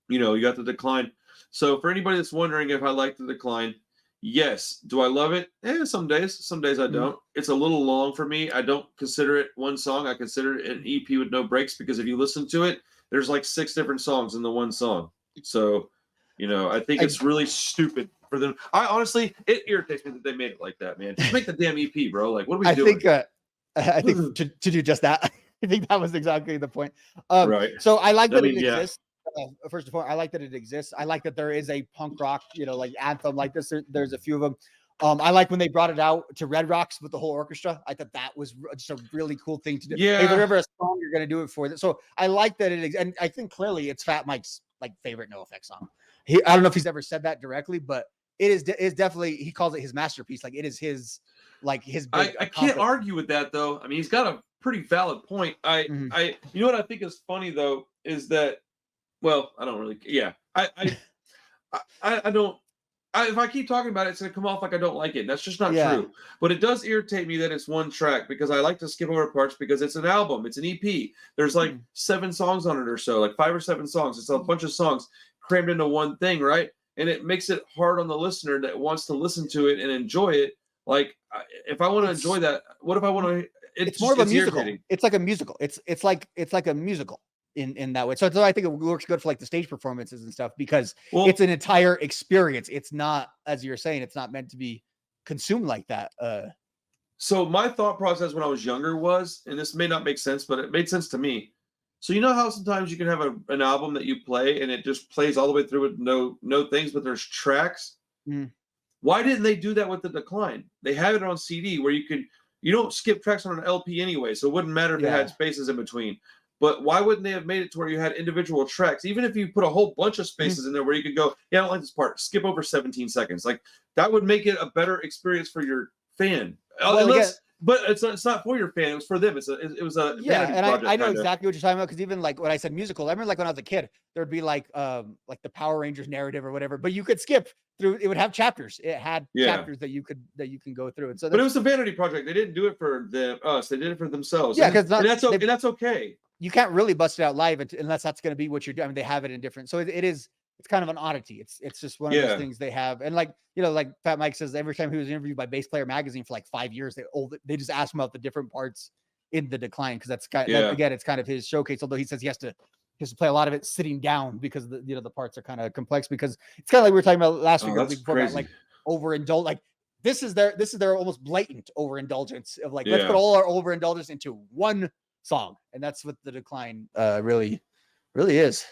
you got the Decline. So for anybody that's wondering if I like the Decline, yes. Do I love it? Some days I don't. It's a little long for me. I don't consider it one song. I consider it an EP with no breaks, because if you listen to it, there's like 6 different songs in the one song. So, I think it's really stupid for them. It irritates me that they made it like that, man. Just make the damn EP, bro. Like, what are we doing? I think to do just that, I think that was exactly the point. Right. So I like that it exists. First of all, I like that it exists. I like that there is a punk rock, like anthem like this. There's a few of them. I like when they brought it out to Red Rocks with the whole orchestra. I thought that was just a really cool thing to do. Yeah. If there's ever a song, you're going to do it for this. So I like that it exists. And I think clearly it's Fat Mike's like favorite NoFX song. I don't know if he's ever said that directly, but it is definitely, he calls it his masterpiece. Like it is his, like his big I can't argue with that though. I mean, he's got a pretty valid point. You know what I think is funny though, is that, well, I don't really, I don't, if I keep talking about it, it's going to come off like I don't like it. That's just not true. But it does irritate me that it's one track, because I like to skip over parts because it's an album. It's an EP. There's like 7 songs on it or so, like 5 or 7 songs. It's a bunch of songs crammed into one thing, right? And it makes it hard on the listener that wants to listen to it and enjoy it. Like, if I want to enjoy that, what if I want to? It's more of a musical. It's like a musical. It's like a musical in that way. So I think it works good for like the stage performances and stuff, because it's an entire experience. It's not, as you're saying, it's not meant to be consumed like that. So my thought process when I was younger was, and this may not make sense, but it made sense to me. So you know how sometimes you can have an album that you play and it just plays all the way through with no things, but there's tracks. Why didn't they do that with the Decline? They have it on CD where you don't skip tracks on an LP anyway, so it wouldn't matter if it had spaces in between. But why wouldn't they have made it to where you had individual tracks? Even if you put a whole bunch of spaces in there where you could go, I don't like this part, skip over 17 seconds. Like, that would make it a better experience for your fan. But it's not for your fan. It was for them. It was a Yeah, vanity and project, I know kinda. exactly what you're talking about because even like when I said musical, I remember like when I was a kid, there'd be like the Power Rangers narrative or whatever, but you could skip through. It would have chapters. It had Yeah. chapters that you can go through, and so But it that's was a vanity project. They didn't do it for us. They did it for themselves. yeah, And because that's okay. you can't really bust it out live unless that's going to be what you're doing. I mean, they have it in different, so it's kind of an oddity. It's just one of those Yeah. things they have, and like like Fat Mike says, every time he was interviewed by Bass Player Magazine for like 5 years, they just asked him about the different parts in the decline because Yeah. again, it's kind of his showcase. Although he says he has to play a lot of it sitting down because the parts are kind of complex because it's kind of like we were talking about last week or the That's week before about crazy. like overindulge. Like this is their almost blatant overindulgence of like let's Yeah. put all our overindulgence into one song, and that's what the decline really is.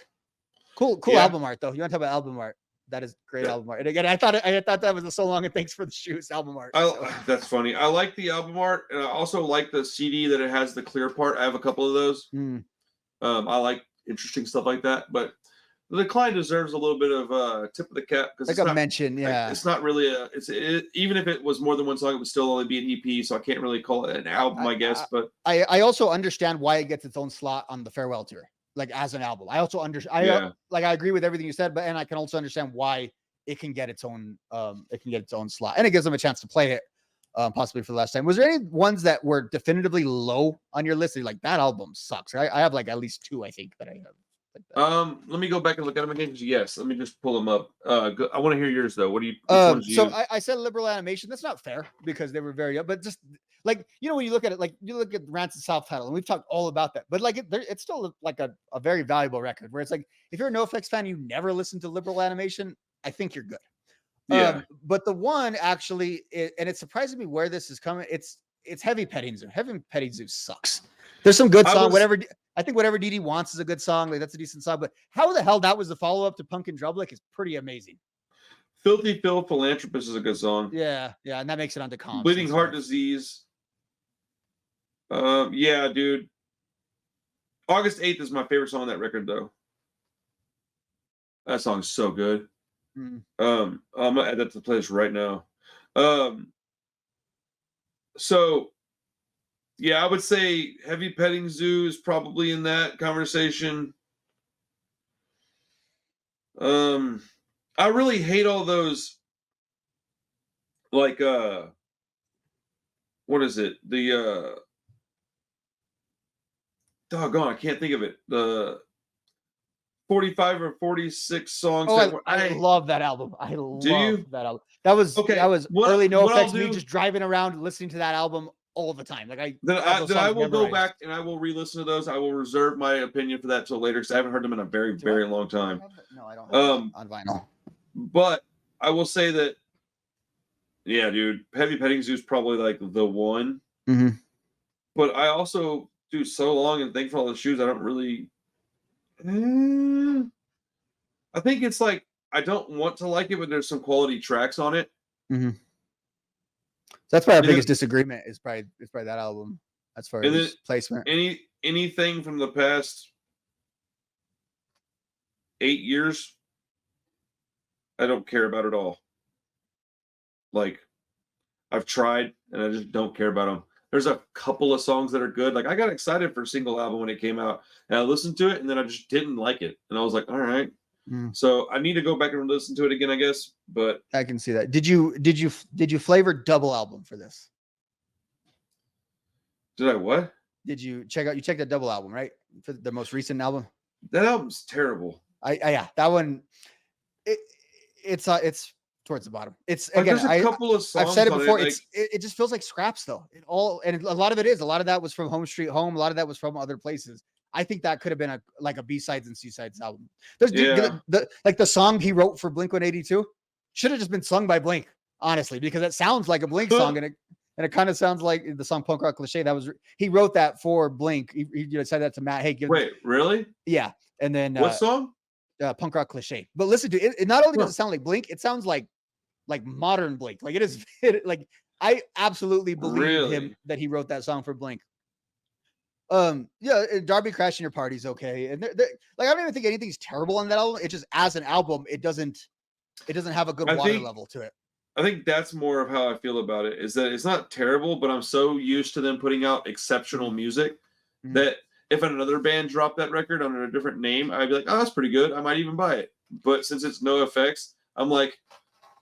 Cool Yeah. album art though. You want to talk about album art? That is great album art. And again, I thought that was a So Long and Thanks for the Shoes album art. That's funny. I like the album art, and I also like the CD that it has the clear part. I have a couple of those. I like interesting stuff like that, but the decline deserves a little bit of tip of the cap because like it's a mention. Yeah, it's not really even if it was more than one song, it would still only be an EP, so I can't really call it an album, I guess. But I also understand why it gets its own slot on the farewell tour, like as an album. I also understand. I agree with everything you said, and I can also understand why it can get its own slot, and it gives them a chance to play it possibly for the last time. Was there any ones that were definitively low on your list? Like that album sucks. I have like at least 2, I think, that I have. Let me go back and look at them again. Yes, let me just pull them up. I want to hear yours though. What do you? So I said Liberal Animation. That's not fair because they were very young, but just like when you look at it, like you look at Rancid Self-Titled, and we've talked all about that, but like it's still like a very valuable record. Where it's like if you're a NOFX fan, you never listen to Liberal Animation, I think you're good. Yeah. But the one actually, and it surprises me where this is coming. It's Heavy Petting Zoo. Heavy Petting Zoo sucks. There's some good song. I think whatever DD Wants is a good song. Like that's a decent song. But how the hell that was the follow up to Punk and Drublick is pretty amazing. Filthy Phil Philanthropist is a good song. Yeah, and that makes it onto comps. Bleeding Heart Disease. Yeah, dude. August 8th is my favorite song on that record, though. That song's so good. I'm gonna add that to the playlist right now. So yeah, I would say Heavy Petting Zoo is probably in that conversation. I really hate all those like what is it? The doggone, I can't think of it. The 45 or 46 songs. I love that album. I love that album. That was early NOFX me just driving around listening to that album all the time. Like I will go back and I will re-listen to those. I will reserve my opinion for that till later because I haven't heard them in a very, very long time. No, I don't have it on vinyl. But I will say that, yeah, dude, Heavy Petting Zoo is probably like the one. But I also do So Long and Thanks for All the Shoes. I don't really. I think it's like I don't want to like it, but there's some quality tracks on it. That's probably our biggest disagreement. Is probably that album as far as placement. Anything from the past 8 years, I don't care about at all. Like I've tried and I just don't care about them. There's a couple of songs that are good. Like I got excited for Single Album when it came out and I listened to it and then I just didn't like it. And I was like, all right. So I need to go back and listen to it again, I guess. But I can see that. Did you flavor Double Album for this? Did I what? Did you check that Double Album, right? For the most recent album? That album's terrible. Yeah, that one it's towards the bottom. It's again, there's a couple of songs. I've said it before. It just feels like scraps though. A lot of it is. A lot of that was from Home Street Home. A lot of that was from other places. I think that could have been a B-sides and C-sides album. There's the song he wrote for Blink-182 should have just been sung by Blink, honestly, because it sounds like a Blink song and it kind of sounds like the song Punk Rock Cliché. He wrote that for Blink. He said that to Matt. Hey, wait, really? Yeah. And then what song? Punk Rock Cliché. But listen to it. It not only does it sound like Blink, it sounds like modern Blink. Like it is like I absolutely believe him that he wrote that song for Blink. Darby Crashing Your Party's okay, and like I don't even think anything's terrible on that album. It just as an album, it doesn't have a good water level to it. I think that's more of how I feel about it, is that it's not terrible, but I'm so used to them putting out exceptional music that if another band dropped that record under a different name, I'd be like, oh, that's pretty good. I might even buy it. But since it's NOFX, I'm like,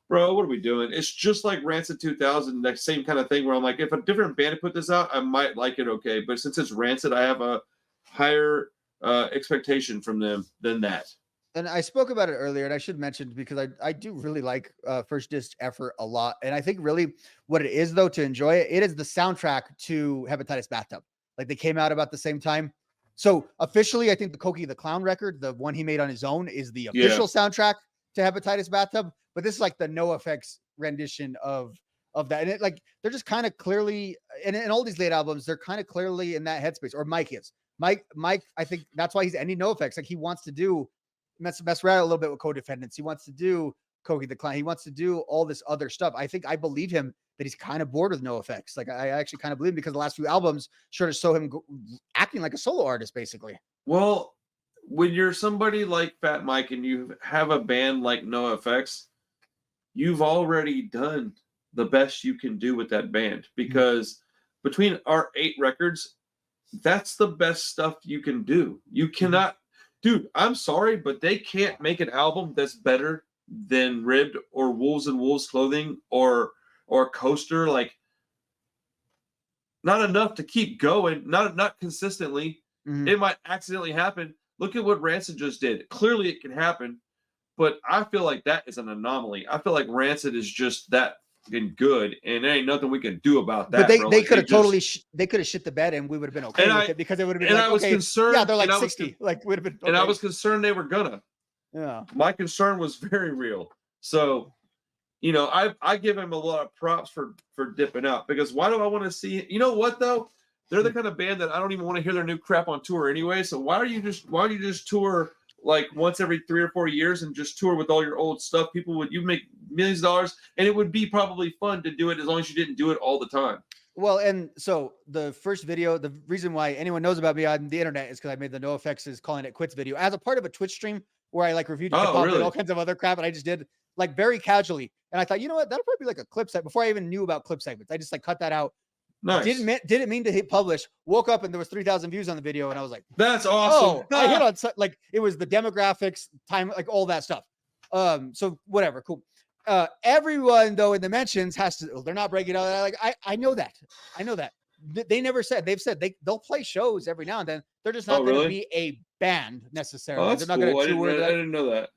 bro, what are we doing? It's just like Rancid 2000, that same kind of thing where I'm like, if a different band had put this out, I might like it okay. But since it's Rancid, I have a higher expectation from them than that. And I spoke about it earlier, and I should mention because I do really like First Disc Effort a lot. And I think really what it is, though, to enjoy it, it is the soundtrack to Hepatitis Bathtub. Like they came out about the same time. So officially, I think the Cokie the Clown record, the one he made on his own, is the official soundtrack to Hepatitis Bathtub. But this is like the NOFX rendition of that. And it, like they're just kind of clearly, and in all these late albums, they're kind of clearly in that headspace. Or Mike is. Mike, I think that's why he's ending NOFX. Like he wants to do mess around a little bit with co-defendants. He wants to do Cokie the Clown. He wants to do all this other stuff. I think I believe him that he's kind of bored with NOFX. Like I actually kind of believe him because the last few albums sort of show him acting like a solo artist, basically. Well, when you're somebody like Fat Mike and you have a band like NOFX, you've already done the best you can do with that band, because between our 8 records, that's the best stuff you can do. You cannot, dude, I'm sorry, but they can't make an album that's better than Ribbed or Wolves and Wolves Clothing or Coaster. Like, not enough to keep going, not consistently. It might accidentally happen. Look at what Rancid just did. Clearly it can happen, but I feel like that is an anomaly. I feel like Rancid is just that fucking good, and there ain't nothing we can do about that. But they could have totally they could have shit the bed, and we would have been okay with it, because it would have been. And like, I was okay, concerned. yeah, they're like 60. Like would have been. Okay. And I was concerned they were gonna. Yeah. My concern was very real. So, you know, I give him a lot of props for dipping out, because why do I want to see? You know what though? They're the kind of band that I don't even want to hear their new crap on tour anyway. So why don't you just tour like once every 3 or 4 years and just tour with all your old stuff? You make millions of dollars, and it would be probably fun to do it as long as you didn't do it all the time. Well, and so the first video, the reason why anyone knows about me on the internet is because I made the NOFX's Calling It Quits video as a part of a Twitch stream where I like reviewed hip-hop and all kinds of other crap, and I just did like very casually. And I thought, you know what, that'll probably be like a clip set. Before I even knew about clip segments, I just like cut that out. Nice. Didn't mean to hit publish. Woke up and there was 3,000 views on the video, and I was like, "That's awesome!" Oh, I hit on like it was the demographics, time, like all that stuff. So whatever, cool. Everyone though in the mentions has to. They're not breaking out. Like I know that. They never said. They've said they'll play shows every now and then. They're just not going to be a band necessarily. Oh, that's they're not cool. going to tour. I didn't know that.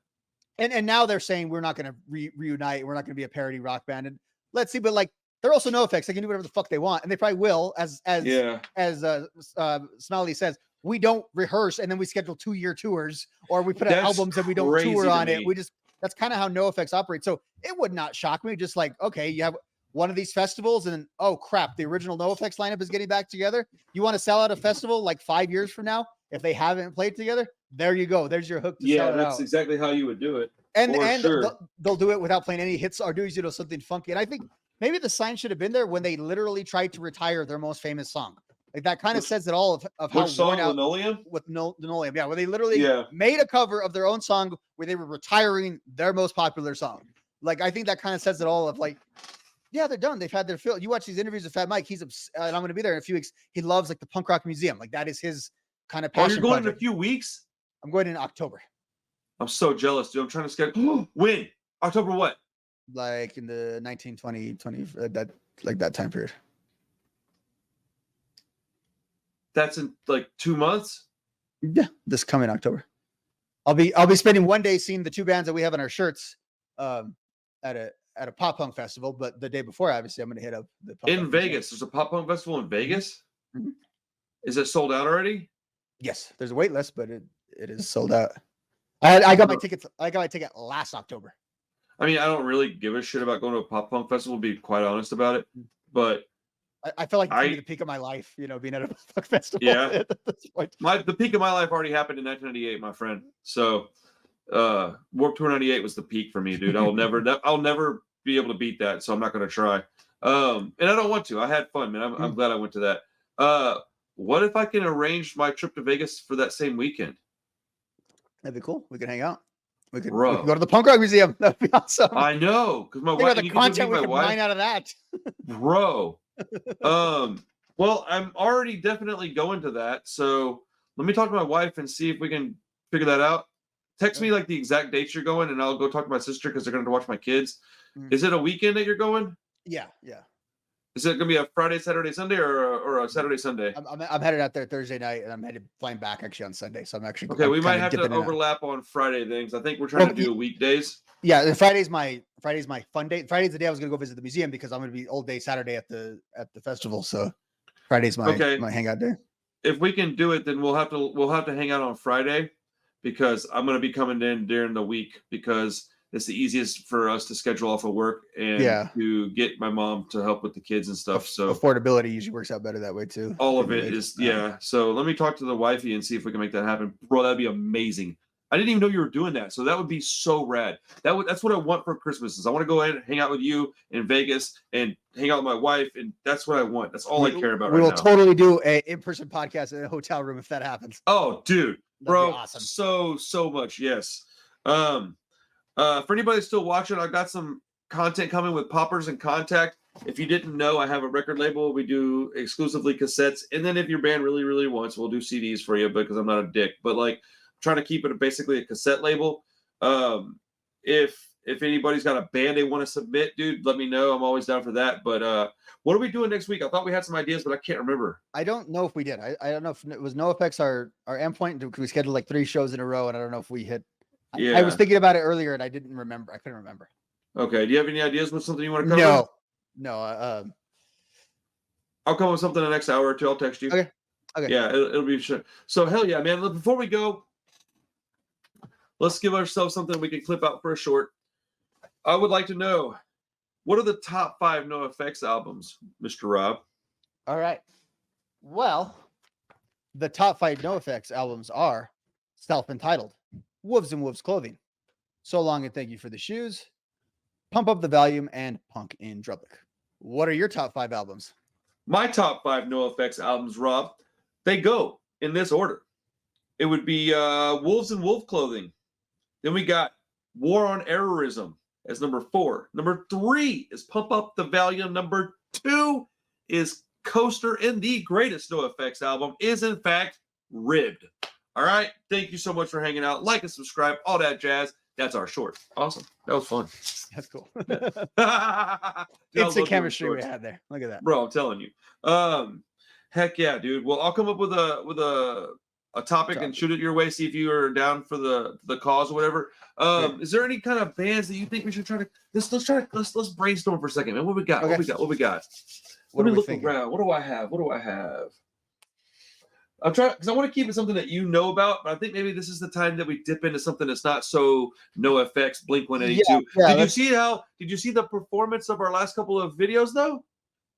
And now they're saying we're not going to reunite. We're not going to be a parody rock band. And let's see, but like. They're also NOFX. They can do whatever the fuck they want, and they probably will. As Smiley says, we don't rehearse and then we schedule 2-year tours, or we put out albums and we don't tour on it. That's kind of how NOFX operates. So it would not shock me. Just like, okay, you have one of these festivals, and then, oh crap, the original NOFX lineup is getting back together. You want to sell out a festival like 5 years from now if they haven't played together? There you go. There's your hook to sell it out. Yeah, that's exactly how you would do it. And they'll do it without playing any hits or doing something funky. And I think. Maybe the sign should have been there when they literally tried to retire their most famous song. Like that kind of says it all of how song, Linoleum? With Linoleum. Yeah, where they literally made a cover of their own song where they were retiring their most popular song. Like I think that kind of says it all of like, yeah, they're done. They've had their fill. You watch these interviews with Fat Mike. He's and I'm going to be there in a few weeks. He loves like the punk rock museum. Like that is his kind of passion. Oh, you're going project. in a few weeks? I'm going in October. I'm so jealous, dude. I'm trying to schedule. When? October what? Like in the 1920, that time period. That's in like 2 months. Yeah, this coming October. I'll be spending one day seeing the 2 bands that we have on our shirts at a pop punk festival. But the day before, obviously, I'm going to hit up the pop in Vegas. There's a pop punk festival in Vegas. Mm-hmm. Is it sold out already? Yes, there's a wait list, but it is sold out. I got my tickets. I got my ticket last October. I mean, I don't really give a shit about going to a pop punk festival, to be quite honest about it. But I feel like the peak of my life, being at a pop punk festival. Yeah. At this point. The peak of my life already happened in 1998, my friend. So Warped Tour 98 was the peak for me, dude. I'll never be able to beat that, so I'm not going to try. And I don't want to. I had fun, man. I'm glad I went to that. What if I can arrange my trip to Vegas for that same weekend? That'd be cool. We can hang out. We could Bro. go to the punk rock museum. That'd be awesome. I know, because my Think wife. about the content we could mine out of that. Bro. Well, I'm already definitely going to that. So let me talk to my wife and see if we can figure that out. Text me like the exact dates you're going, and I'll go talk to my sister because they're going to watch my kids. Is it a weekend that you're going? Yeah. Is it going to be a Friday, Saturday, Sunday, or a Saturday, Sunday? I'm headed out there Thursday night, and I'm flying back actually on Sunday. So I'm actually okay. We might have to overlap on Friday things. I think we're trying to do weekdays. Yeah, Friday's my fun day. Friday's the day I was gonna go visit the museum because I'm gonna be all day Saturday at the festival. So Friday's my hangout day. If we can do it, then we'll have to hang out on Friday because I'm gonna be coming in during the week because it's the easiest for us to schedule off of work and to get my mom to help with the kids and stuff. So affordability usually works out better that way too. All of it is So let me talk to the wifey and see if we can make that happen. Bro, that'd be amazing. I didn't even know you were doing that. So that would be so rad. That's what I want for Christmas is I want to go in and hang out with you in Vegas and hang out with my wife. And that's what I want. That's all I care about right now. We will totally do an in-person podcast in a hotel room if that happens. Oh, dude. Bro, awesome. So much. Yes. For anybody still watching, I've got some content coming with Poppers and Contact. If you didn't know, I have a record label. We do exclusively cassettes. And then if your band really, really wants, we'll do CDs for you because I'm not a dick. But like, trying to keep it basically a cassette label. If anybody's got a band they want to submit, dude, let me know. I'm always down for that. But what are we doing next week? I thought we had some ideas, but I can't remember. I don't know if we did. I don't know if it was NOFX our endpoint because we scheduled like 3 shows in a row, and I don't know if we hit. I was thinking about it earlier, and I didn't remember. I couldn't remember. Okay. Do you have any ideas with something you want to cover? No. I'll come up with something in the next hour or two. I'll text you. Okay. Yeah, it'll be sure. So hell yeah, man. Before we go, let's give ourselves something we can clip out for a short. I would like to know, what are the top 5 NOFX albums, Mr. Rob? All right. Well, the top 5 NOFX albums are self-entitled, Wolves in Wolves Clothing, So Long and Thank You for the Shoes, Pump Up the Volume, and Punk in Drublic. What are your top 5 albums? My top 5 NOFX albums, Rob, they go in this order. It would be Wolves in Wolf Clothing. Then we got War on Errorism as number 4. Number 3 is Pump Up the Volume. Number 2 is Coaster, and the greatest NOFX album is, in fact, Ribbed. All right. Thank you so much for hanging out. Like and subscribe, all that jazz. That's our short. Awesome. That was fun. That's cool. Instant chemistry we had there. Look at that. Bro, I'm telling you. Heck yeah, dude. Well, I'll come up with a topic and shoot it your way. See if you are down for the cause or whatever. Is there any kind of bands that you think we should try to? Let's brainstorm for a second, man. What we got? Okay. What we got? Let me look around. What do I have? I'm trying because I want to keep it something that you know about, but I think maybe this is the time that we dip into something that's not so NOFX, Blink-182. Yeah, Did you see the performance of our last couple of videos though?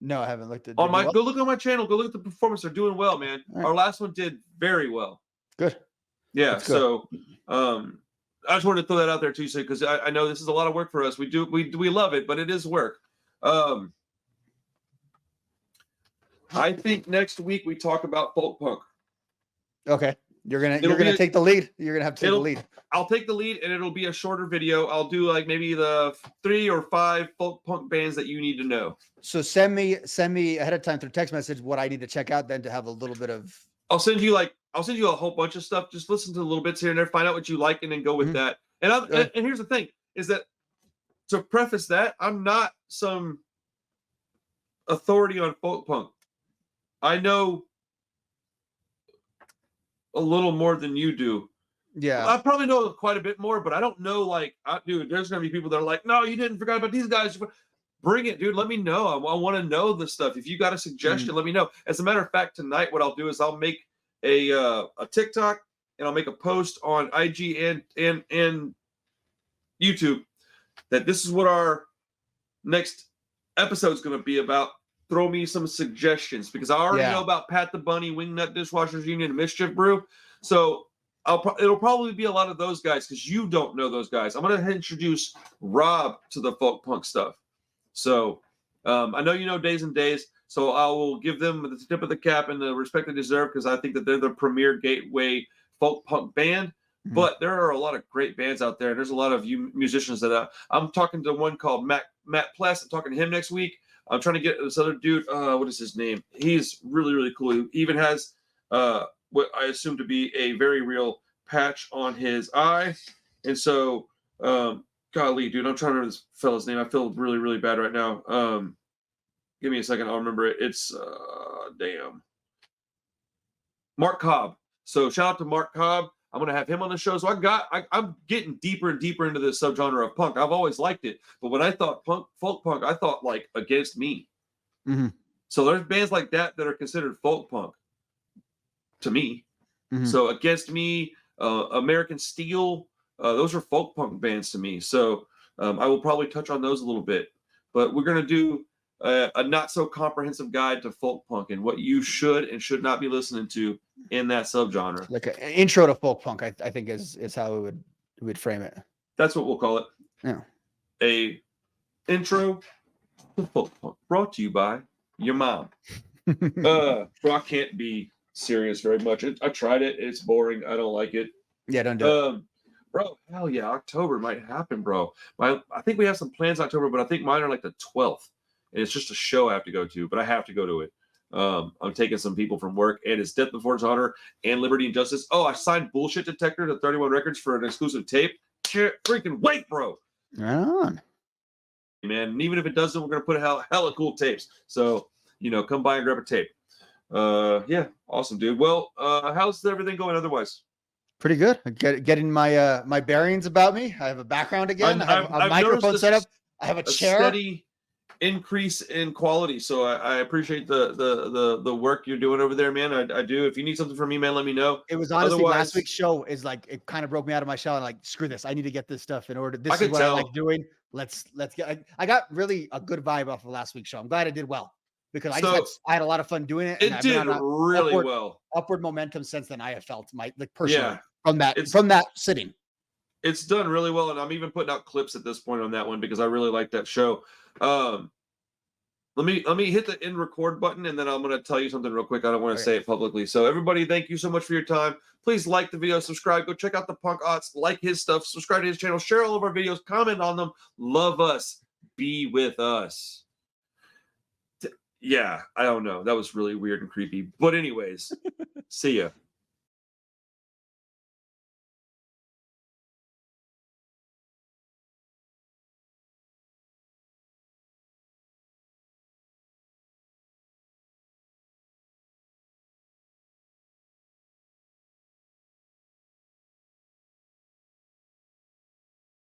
No, I haven't looked at. Go look on my channel. Go look at the performance. They're doing well, man. Right. Our last one did very well. Good. Yeah. So, I just wanted to throw that out there too, so because I know this is a lot of work for us. We love it, but it is work. I think next week we talk about folk punk. Okay. You're gonna take the lead. You're gonna have to take the lead. I'll take the lead, and it'll be a shorter video. I'll do like maybe the 3 or 5 folk punk bands that you need to know. So send me ahead of time through text message what I need to check out, then to have a little bit of. I'll send you a whole bunch of stuff. Just listen to the little bits here and there, find out what you like, and then go with that. And here's the thing: is that to preface that, I'm not some authority on folk punk. I know a little more than you do. Yeah. I probably know quite a bit more, but I don't know, dude, there's going to be people that are like, no, you didn't forget about these guys. Bring it, dude. Let me know. I want to know the stuff. If you got a suggestion, let me know. As a matter of fact, tonight, what I'll do is I'll make a TikTok and I'll make a post on IG and YouTube that this is what our next episode is going to be about. Throw me some suggestions because I already know about Pat the Bunny, Wingnut Dishwashers Union, and Mischief Brew. So it'll probably be a lot of those guys because you don't know those guys. I'm going to introduce Rob to the folk punk stuff. So I know you know Days and Days, so I will give them the tip of the cap and the respect they deserve because I think that they're the premier gateway folk punk band. But there are a lot of great bands out there. There's a lot of you musicians that I'm talking to one called Matt Pless. I'm talking to him next week. I'm trying to get this other dude. What is his name? He's really, really cool. He even has what I assume to be a very real patch on his eye. And so, golly, dude, I'm trying to remember this fella's name. I feel really, really bad right now. Give me a second. I'll remember it. It's Mark Cobb. So shout out to Mark Cobb. I'm going to have him on the show. So I'm getting deeper and deeper into this subgenre of punk. I've always liked it. But when I thought folk punk, I thought like Against Me. Mm-hmm. So there's bands like that are considered folk punk to me. Mm-hmm. So Against Me, American Steel, those are folk punk bands to me. So I will probably touch on those a little bit. But we're going to do a not so comprehensive guide to folk punk and what you should and should not be listening to in that subgenre. Like an intro to folk punk, I think is how we would frame it. That's what we'll call it. Yeah. A intro to folk punk, brought to you by your mom. Bro, I can't be serious very much. I tried it. It's boring. I don't like it. Yeah, don't do it. Bro, hell yeah, October might happen, bro. I think we have some plans in October, but I think mine are like the 12th. And it's just a show I have to go to, but I have to go to it. I'm taking some people from work, and it's Death Before Dishonor and Liberty and Justice. Oh, I signed Bullshit Detector to 31 Records for an exclusive tape. Can't freaking wait, bro. Right on. Man, and even if it doesn't, we're going to put hella cool tapes. So, come by and grab a tape. Yeah, awesome, dude. Well, how's everything going otherwise? Pretty good. Getting my my bearings about me. I have a background again. I have a microphone set up. I have a chair. Steady increase in quality. So I appreciate the work you're doing over there, man. I do. If you need something from me, man, let me know. It was honestly last week's show is like it kind of broke me out of my shell and like screw this. I need to get this stuff in order. This is what I like doing. Let's get. I got really a good vibe off of last week's show. I'm glad I did well because I had a lot of fun doing it. And it did really well. Upward momentum since then. I have felt personally from that sitting. It's done really well, and I'm even putting out clips at this point on that one because I really like that show. Let me hit the end record button, and then I'm going to tell you something real quick. I don't want to say it publicly. So everybody, thank you so much for your time. Please like the video, subscribe, go check out the Punk Ots, like his stuff, subscribe to his channel, share all of our videos, comment on them, love us, be with us. Yeah, I don't know. That was really weird and creepy. But anyways, see ya.